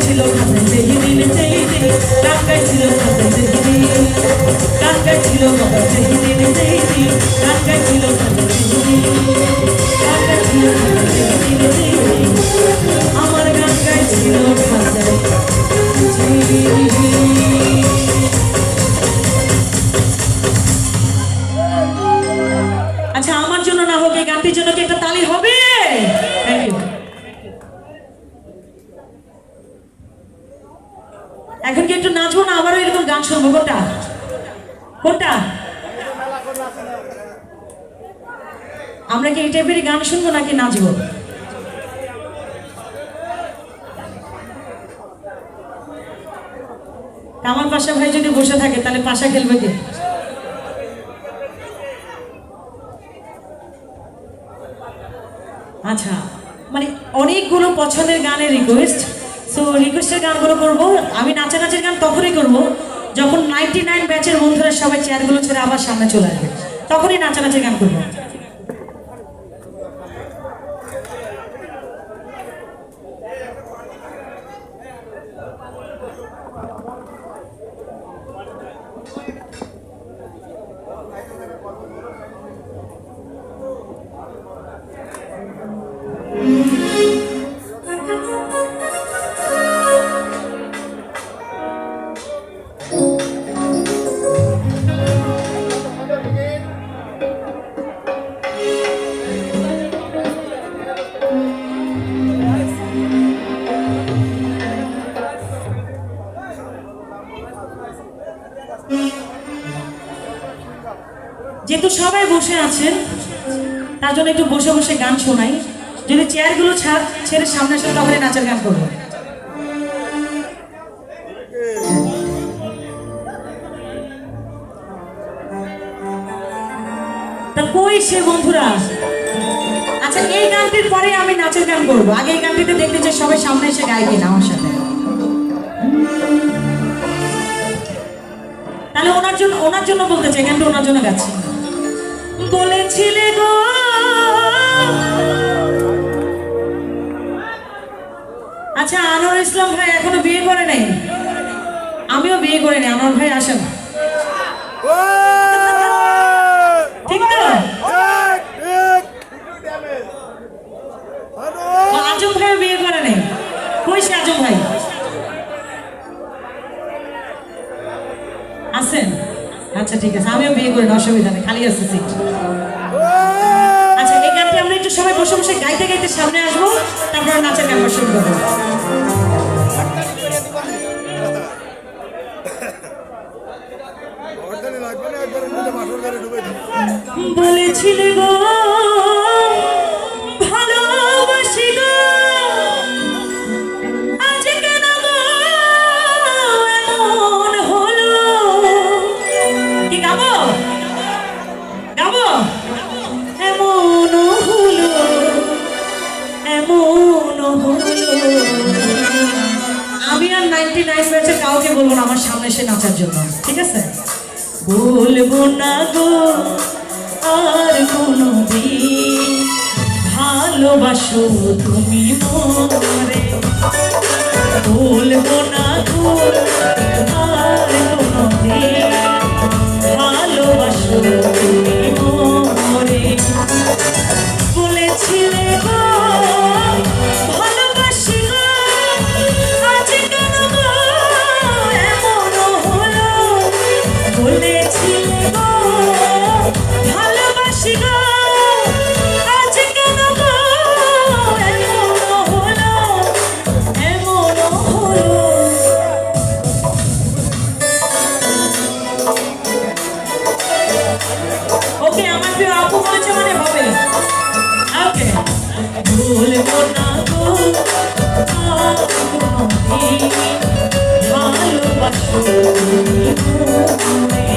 ছিল খাজাই দেহি দিন, গান গাইছিল খাজাই দেহি দিন। গান গাইছিল কত সেই দিন সেই দিন গান গাইছিল কত সেই দিন গান গাইছিল কত সেই দিন সেই দিন আমার গান গাইছিল খাজাই আচ্ছা আমার জন্য না হোক এই গানটির জন্য কি একটা তালি হবে? Thank you. এখন কি একটু নাচবো না আবারও এরকম গান শুনবো? কোনটা কোনটা? আমরা কি এই টাইপের গান শুনবো নাকি নাচবো? আমার পাশা ভাই যদি বসে থাকে তাহলে পাশা খেলবে কে? আচ্ছা মানে অনেকগুলো পছন্দের গানের রিকোয়েস্ট, সো রিকোয়েস্টের গানগুলো করবো। আমি নাচানাচির গান তখনই করব যখন 99 ব্যাচের বন্ধুরা সবাই চেয়ারগুলো ছেড়ে আবার সামনে চলে আসবে, তখনই নাচানাচির গান করবো। যেহেতু সবাই বসে আছেন তার জন্য একটু বসে বসে গান শোনাই। যদি চেয়ারগুলো ছেড়ে সামনে আসে তাহলে নাচের গান করবো। তা কই সে বন্ধুরা? আচ্ছা এই গানটির পরে আমি নাচের গান করবো। আগে এই গানটিতে দেখতে চাই সবাই সামনে এসে গায় কিনা আমার সাথে। তাহলে ওনার জন্য বলতে চাই, গানটা ওনার জন্য গাচ্ছি। বলেছিলে গো আচ্ছা আনোয়ার ইসলাম ভাই এখনো বিয়ে করে নাই, আমিও বিয়ে করে নি। আনোয়ার ভাই আসেন, ঠিক তো? আজম ভাইও বিয়ে করে নাই। কই সে আজম ভাই? আছেন? আচ্ছা ঠিক আছে, আমিও বিয়ে করি না, অসুবিধা নেই, খালি আছে সিট। আচ্ছা এই গানটি আমরা একটু সবাই বসে বসে গাইতে গাইতে সামনে আসবো, তারপর নাচের গান শুরু করবো। বলেছিলে গো ভালোবাসি গো, আজ কেন গো এমন হলো? কি গাবো গাবো? এমন হলো এমন হলো। আমি আর 99 ব্যাচে কাউকে বলবো না আমার সামনে এসে নাচার জন্য, ঠিক আছে? বলবো না গো আর কোনো দিন ভালোবাসো তুমি মোরে। বলবো না গো আর কোনো দিন ভালোবাসো তুমি মোরে। বলেছিলে গো ভালোবাসি গো, আজ কেন গো এমন হলো? বলেছিলে গো ভালোবাসি গো, আজ কেন গো এমন হলো এমন হলো। ওকে আমার প্রিয় আপু বলেছে মানে হবে। ওকে ভুলবো না গো আর কোনোদিন ভালোবাসো তুমি মোরে।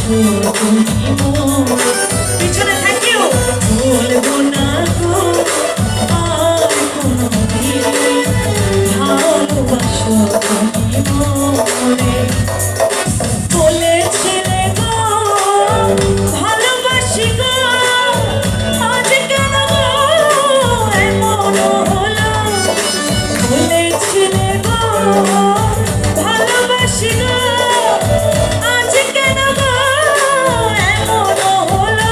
তুমি মোরে পিছনে থ্যাংক ইউ বলবো না গো আর কোনদিন ভালোবাসো তুমি মোরে বলেছিলে গো ভালোবাসি গো আজ কেন গো এমন হলো বলেছিলে গো ভালোবাসি গো আজ কেন গো এমন হলো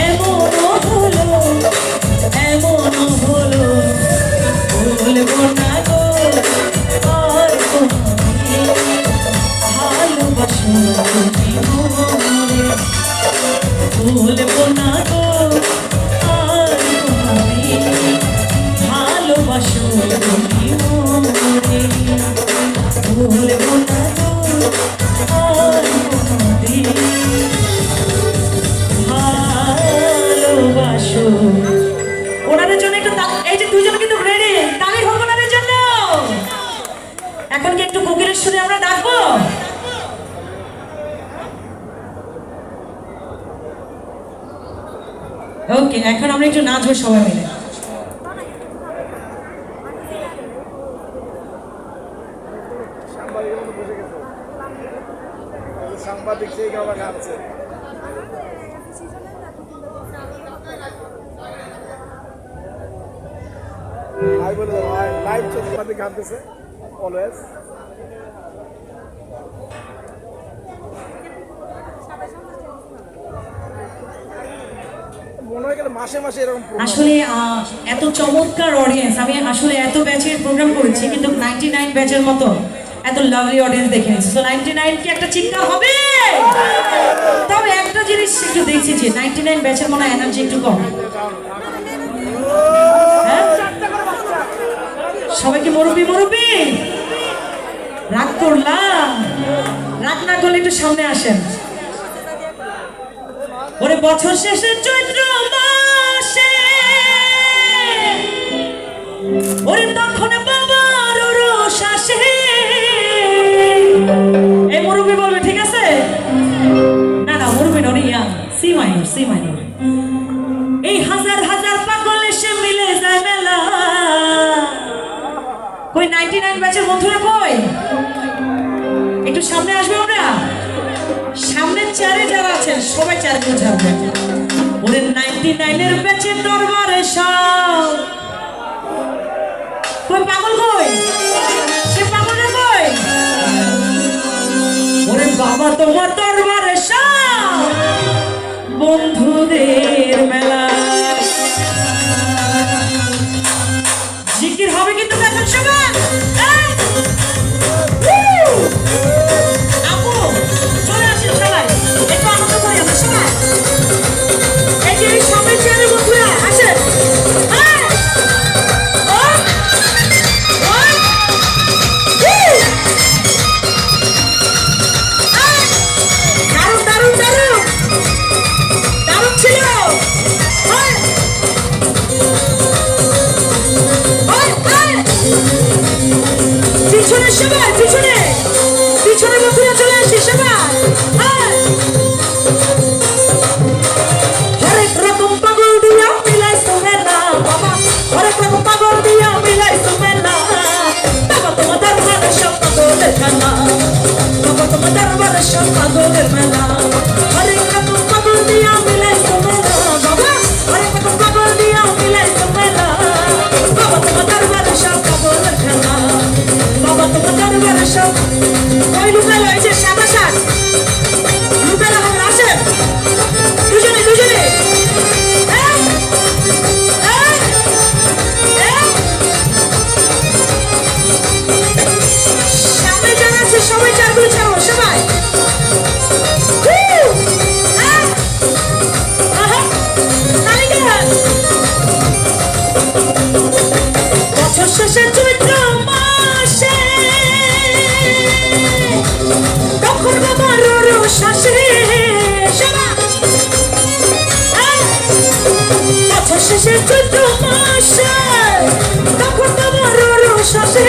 এমন হলো এমন হলো বলবো না গো আর কোনদিন ভালোবাসো তুমি মোরে বলবো না গো আর কোনদিন ভালোবাসো তুমি মোরে বলবো না গো আর কোনদিন ভালোবাসো ওনাদের জন্য একটু এই যে দুজন কিন্তু রেডি তালি হোক ওনাদের জন্য এখন কি একটু কোকিলের সুরে আমরা ডাকবো ওকে এখন আমরা একটু নাচবো সবাই মিলে সাংবাদিক সেই গাওয়া গাচ্ছে ভাই বলে ভাই লাইভ সাংবাদিক গাচ্ছে অলওয়েজ মনে হয় গেল মাসে মাসে এরকম আসলে এত চমৎকার অডিয়েন্স আমি আসলে এত ব্যাচের প্রোগ্রাম করেছি কিন্তু 99 ব্যাচের মতো এত লাভলি অডিয়েন্স দেখেছি সো 99 কি একটা চিৎকার হবে তবে একটা জিনিস একটু দেখছি যে 99 ব্যাচের মনে এনার্জি একটু কম হ্যাঁ? সবাই কি মুরব্বি মুরব্বি রাগ করলাম রাগ না করলে একটু সামনে আসেন ওরে বছর শেষে চৈত্র মাসে ওরে তখন বাবার রোষ আসে এই মুরব্বি বলবে ঠিক আছে না না মুরব্বি নয় ইয়াং সি মাইনর এই হাজার হাজার পাগল এসে মিলে যায় মেলা কই 99 ব্যাচের বন্ধুরা কই একটু সামনে আসবে আমরা সামনের চারে যারা আছেন সবাই চারে বোঝাবে ওরে 99 এর ব্যাচের দরবারে সব কই পাগল কই সে পাগল না কই ওরে বাবা তোমার দরবারে সব বন্ধুদের মেলা জিকির হবে কিন্তু দেখেন সবাই আপু চলে আসেন সবাই একটু আনন্দ করি আমরা সবাই এই যে সবাই চেয়ারে বন্ধুরা আসেন দারুণ ছিল পিছনে সবাই পিছনে বন্ধুরা চলে আসি সবাই হরেক রকম পাগল দিয়া মিলাই মেলা বাবা হরেক রকম পাগল দিয়া মিলাই মেলা বাবা তোমার দরবারে সব পাগলের খেলা বাবা তোমার দরবারে সব পাগলের মেলা হরেক রকম পাগল দিয়া মিলাই মেলা বাবা হরেক রকম পাগল দিয়া মিলাই মেলা বাবা তোমার দরবারে সব পাগলের খেলা বাবা তোমার দরবারে সব ওই লুকালো এই যে সাদা শাক লুকালো আমার আসে দুজনে সামনে যারা আছে সবাই চারগুলো ছাড়ো সবাই বছর শেষে চৈত্র মাসে তখন বাবার রোষ আসে বছর শেষে চৈত্র মাসে তখন বাবার রোষ আসে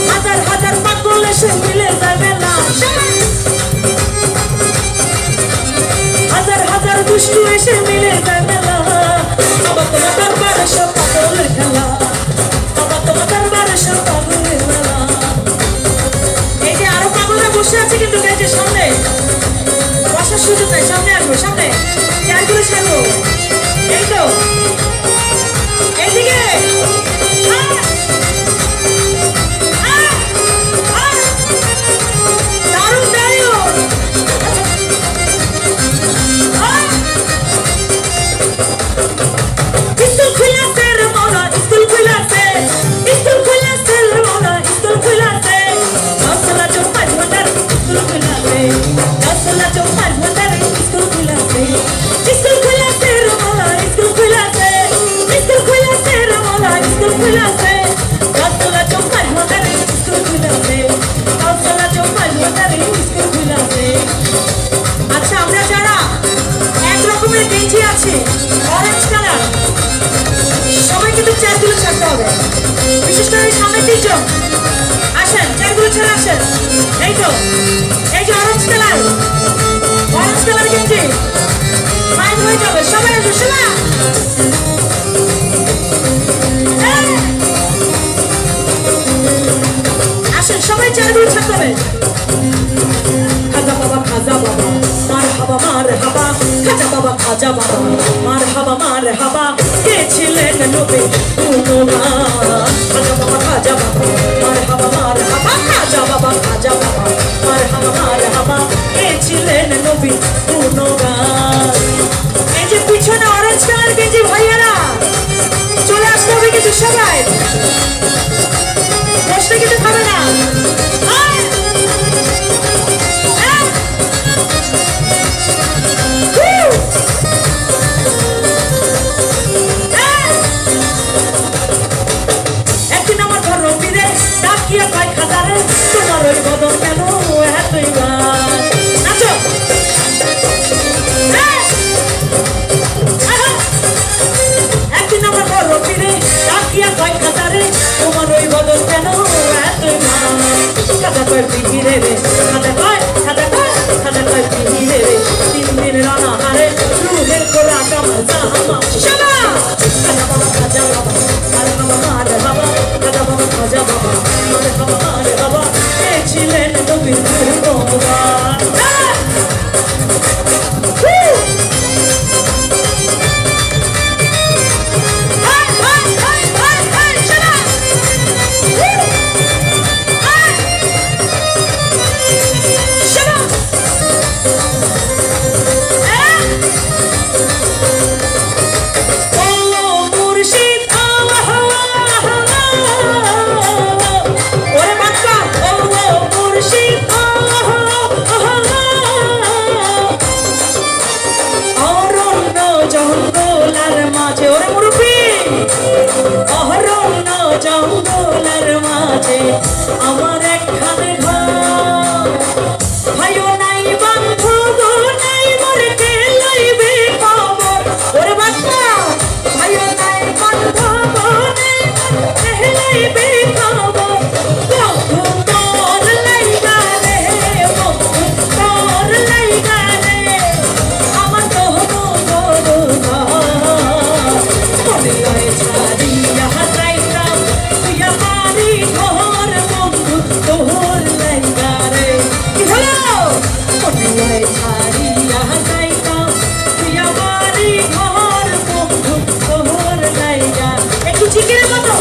হাজার হাজার পাগল এসে মিলে যায় মেলা আছে কিন্তু গাইজের সামনে বসার সুযোগ নাই, সামনে আসবো, সামনে চেয়ারগুলো ছাড়বো, এই তো এইদিকে দারুণ দারুণ স্কুল খুলেছে রে মোরা, স্কুল খুলেছে, স্কুল খুলেছে রে মোরা, স্কুল খুলেছে, দশলা চৌপাট ঘন্টার স্কুল খুলেছে, দশলা চৌপাট ঘন্টার স্কুল খুলেছে, স্কুল খুলেছে রে মোরা, স্কুল খুলেছে, স্কুল খুলেছে রে মোরা, স্কুল খুলেছে, দশলা চৌপাট ঘন্টার স্কুল খুলেছে, দশলা চৌপাট ঘন্টার স্কুল খুলেছে। আচ্ছা আমরা যারা এক রকমের গেঞ্জি আছে অরেঞ্জ কালার, সবাই কিন্তু চেয়ারগুলো ছাড়তে হবে, বিশেষ করে সামনে তিনজন আসেন, চেয়ারগুলো ছেড়ে আসেন, এই তো এই যে অরেঞ্জ কালার গেঞ্জি ফাইন হয়ে যাবে, সবাই আসবে, শোনা আসেন, সবাই চেয়ারগুলো ছাড়তে হবে। খাজা বাবা মার হাবা মার হাবা, খাজা বাবা খাজা বাবা মার হাবা, কে ছিলেন নবী গুণগান, খাজা বাবা মার হাবা, খাজা বাবা মার হাবা, কে ছিলেন নবী গুণগান। এই যে পিছনে অরেঞ্জ কালার গেঞ্জি ভাইয়ারা চলে আসতে হবে কিন্তু সবাই, বসতে কিন্তু খাবে না। একদিন আমার ঘর রবিরে ডাকিয়া পাই খাতারে, তোমার ওই বদন কেন এতই গান, নাচো একদিন আমার ঘর রবিরে ডাকিয়া পাই খাতারে, তোমার ওই বদন কেন এতই গান, খাতা কয় পিহিরে রে, খাতা কয় পিহিরে রে, 3 দিন রানা হারে রুহের কোরা কামার জাহামা, শালা খাজা বাবা মার হাবা, খাজা বাবা খাজা বাবা মার হাবা, কে ছিলেন নবীর গুণগান। জঙ্গলার মাঝে ওরে মুরব্বি, অহরণ্য জঙ্গলার মাঝে আমার একখানে ঘর, ভাইও নাই বান্ধব নাই মরে কে লইবে খবর, ওরে বাচ্চা ভাইও নাই বান্ধব নাই কে লইবে খবর, বন্ধু তোর লাইগা রে, বন্ধু তোর লাইগা রে, আমার তো একটু চিকেনের মতো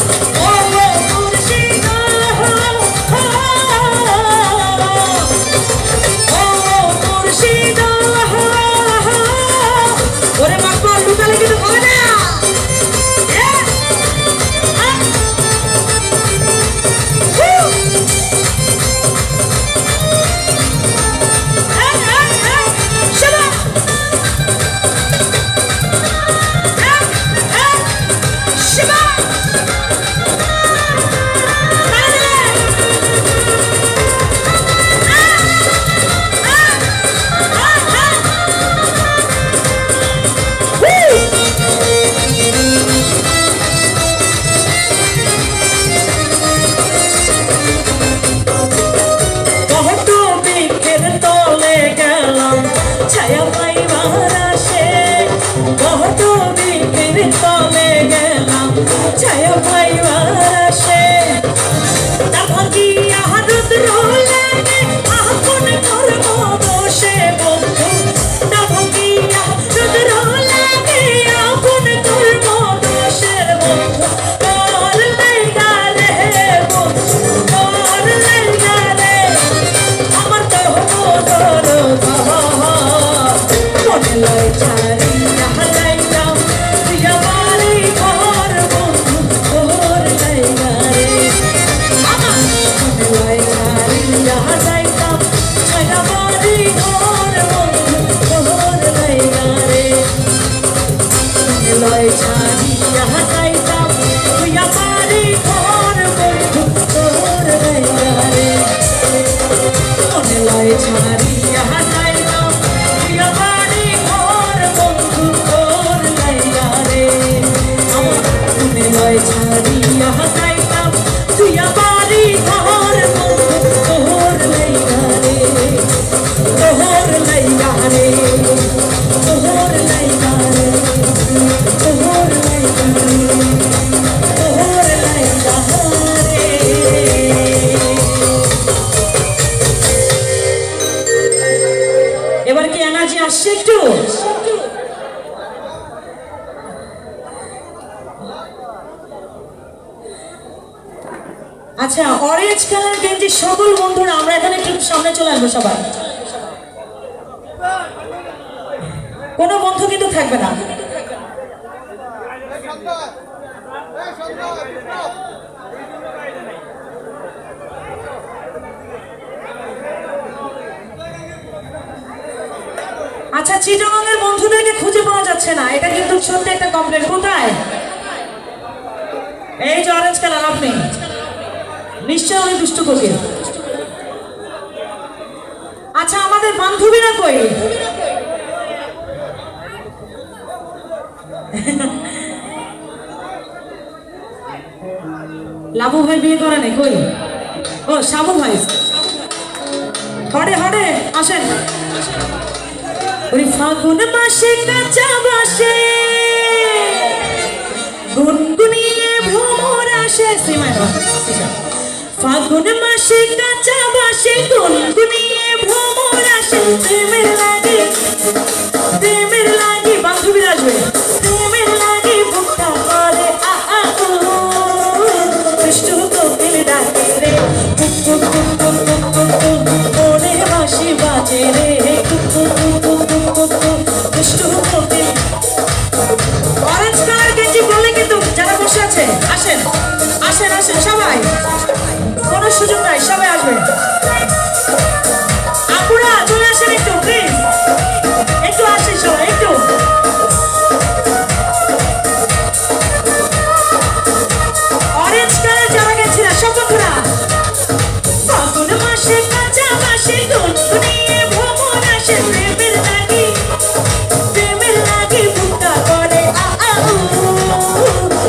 ওরে বাবা লুকালে কিন্তু হবে না। ছায়া পাইবার আসে, কত বিকের তলে গেলাম ছায়া পাইবার আসে, তা ভাগিয়া রুদ্র লাগে আপন একটু আচ্ছা অরেঞ্জ কালার গেঞ্জি সকল বন্ধুরা আমরা এখানে একটু সামনে চলে আসবো সবাই কোনো বন্ধু কিন্তু থাকবে না আচ্ছা চিটাগংয়ের বন্ধুদেরকে খুঁজে পাওয়া যাচ্ছে না এটা কিন্তু সত্যি একটা কমপ্লেন কোথায় এই যে অরেঞ্জ কালার আপনি নিশ্চয় অনেক দুষ্ট কোকিল আচ্ছা আমাদের বান্ধবীরা কই লাবু ভাই বিয়ে করে নাই কই ও শামু ভাই হড়ে হড়ে আসেন ওই ফাগুন মাসে কাঁচা বাসে গুনগুনিয়ে ভ্রমর আসে ফাগুন মাসে কাঁচা বাসে গুনগুনিয়ে ভ্রমর আসে প্রেমের লাগে বান্ধবীরা আসবে প্রেমের লাগে বুকটা করে দুষ্টু কোকিল ডাকে রে মনের বাঁশি বাজে রে দুষ্টু কোকিল অরেঞ্জ কালার গেঞ্জি বললে কিন্তু যারা বসে আছে আসেন আসেন আসেন সবাই কোনো সুযোগ নাই সবাই আসবে আপুরা চলে আসেন একটু প্লিজ একটু আসেন সবাই একটু অরেঞ্জ কালার যারা গেছিল সব বন্ধুরা ফাগুন মাসে কাঁচা বাসে গুনগুনিয়ে ভ্রমর আসে প্রেমের লাগে বুকটা করে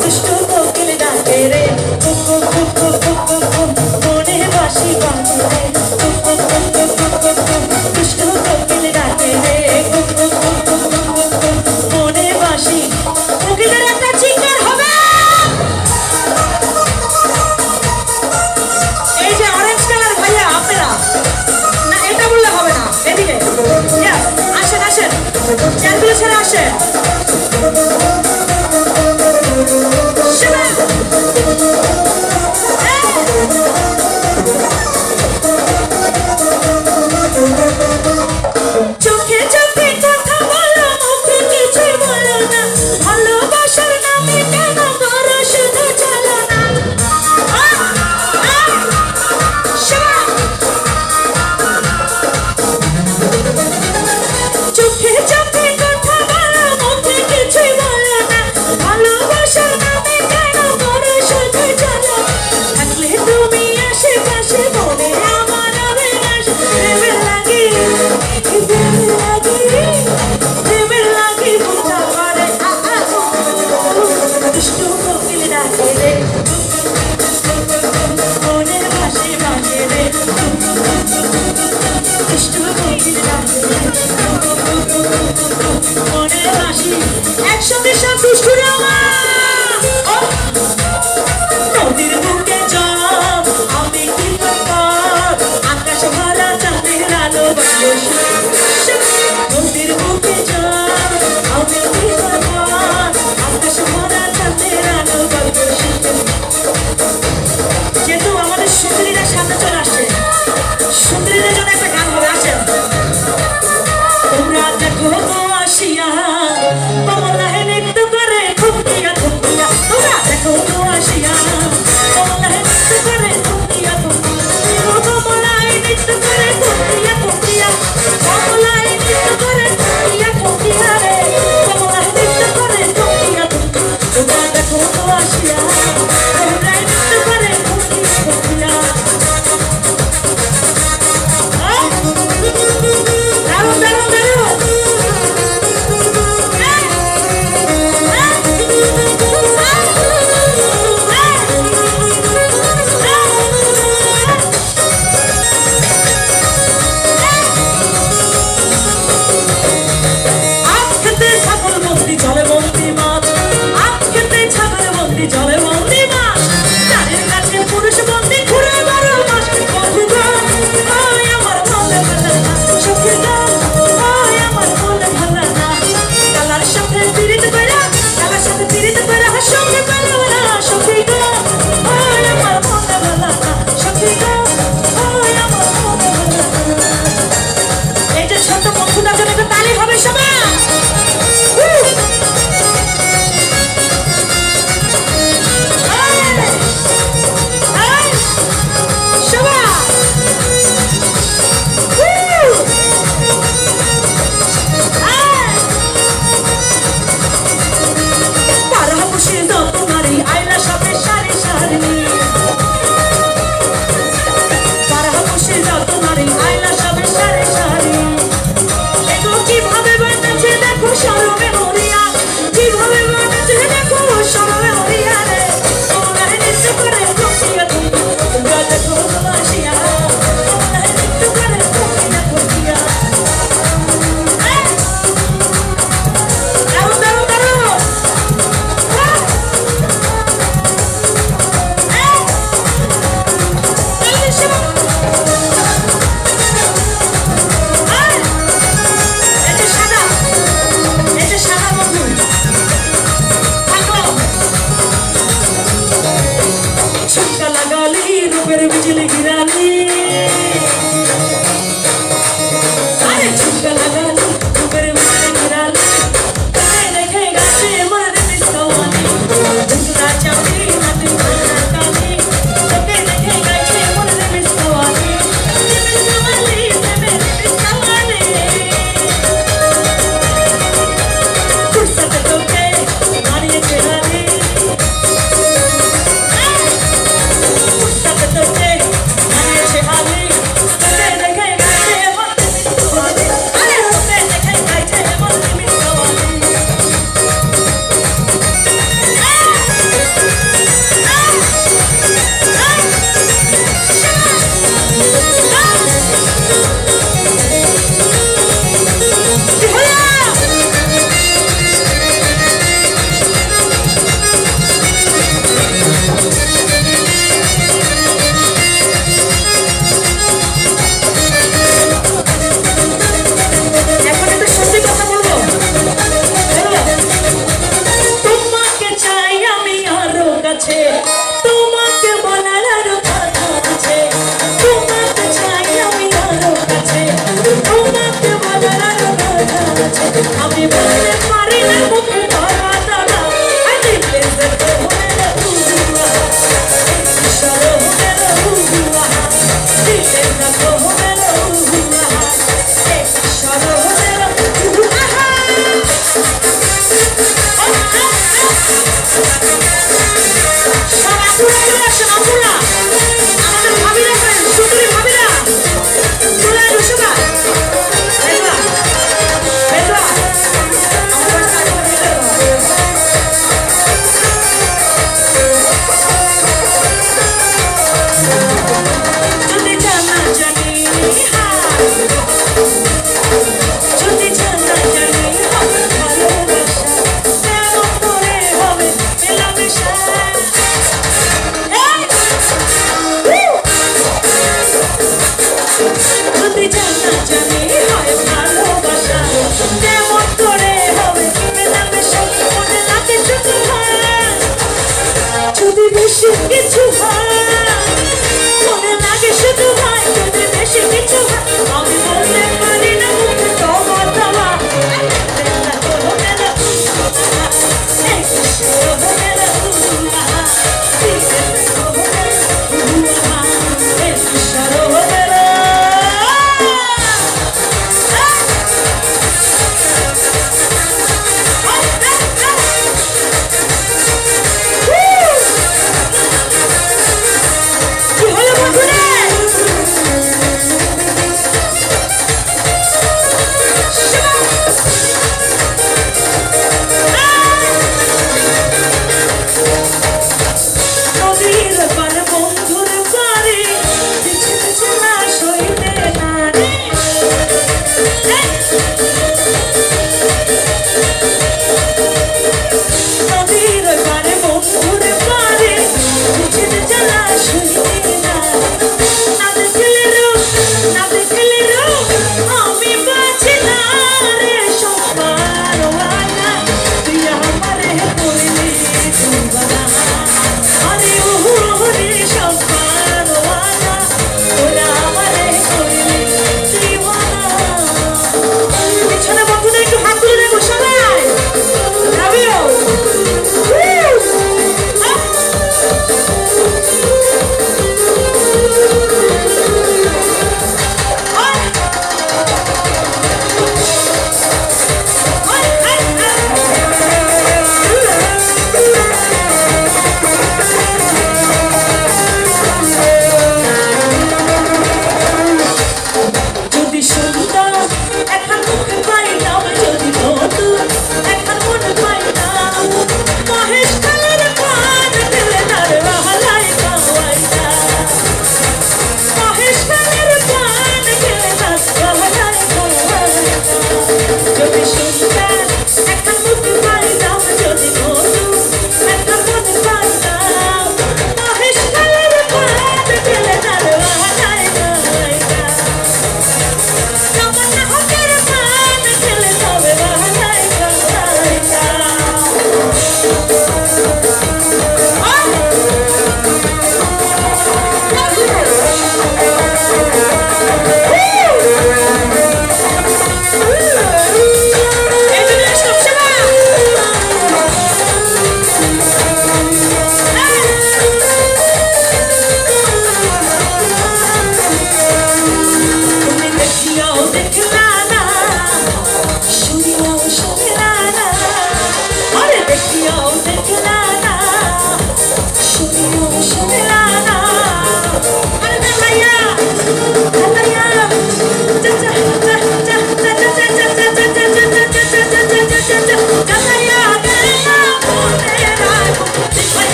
দুষ্টু কোকিল ডাকে রে মনে বাঁশি বাজে রে দুষ্টু কোকিল ডাকে রে মনে বাঁশি কোকিলের একটা চিৎকার হবে এই যে অরেঞ্জ কালার ভাইয়া আপনারা না এটা বললে হবে না এদিকে আসেন আসেন চেয়ারগুলো ছেড়ে আসেন চোখে চোখে কথা বলো মুখে কিছুই বলো না ভালোবাসার নামে কেন করো শুধু চলো না চোখে চোখে কথা বলো মুখে কিছুই বলো না ভালোবাসার নামে কেন করো শুধু চলো থাকলে তুমি আশেপাশে মনে আমার অবিনাশ প্রেমের লাগে বুকটা করে দুষ্টু কোকিল ডাকে রে মনের বাঁশি বাজে রে দুষ্টু কোকিল ডাকে রে মনের বাঁশি একসাথে সব দুষ্টুরা নদীর বুকে জল আমি কি করবো আকাশ ভরা চাঁদের আলো নদীর বুকে জল আমি কি করবো আকাশ ভরা চাঁদের আলো যেহেতু আমাদের সুন্দরীরা সামনে চলে আসছে সুন্দরীদের জন্য একটা গান হবে আসেন তোমরা দেখো আসিয়া কমলাহে নৃত্য করে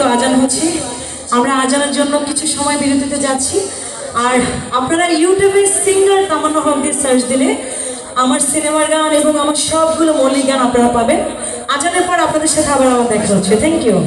যেহেতু আজান হচ্ছে, আমরা আজানের জন্য কিছু সময় বিরতিতে যাচ্ছি। আর আপনারা ইউটিউবে সিঙ্গার তামান্না হক দিয়ে সার্চ দিলে আমার সিনেমার গান এবং আমার সবগুলো মৌলিক গান আপনারা পাবেন। আজানের পর আপনাদের সাথে আবার আমার দেখা হচ্ছে। Thank you.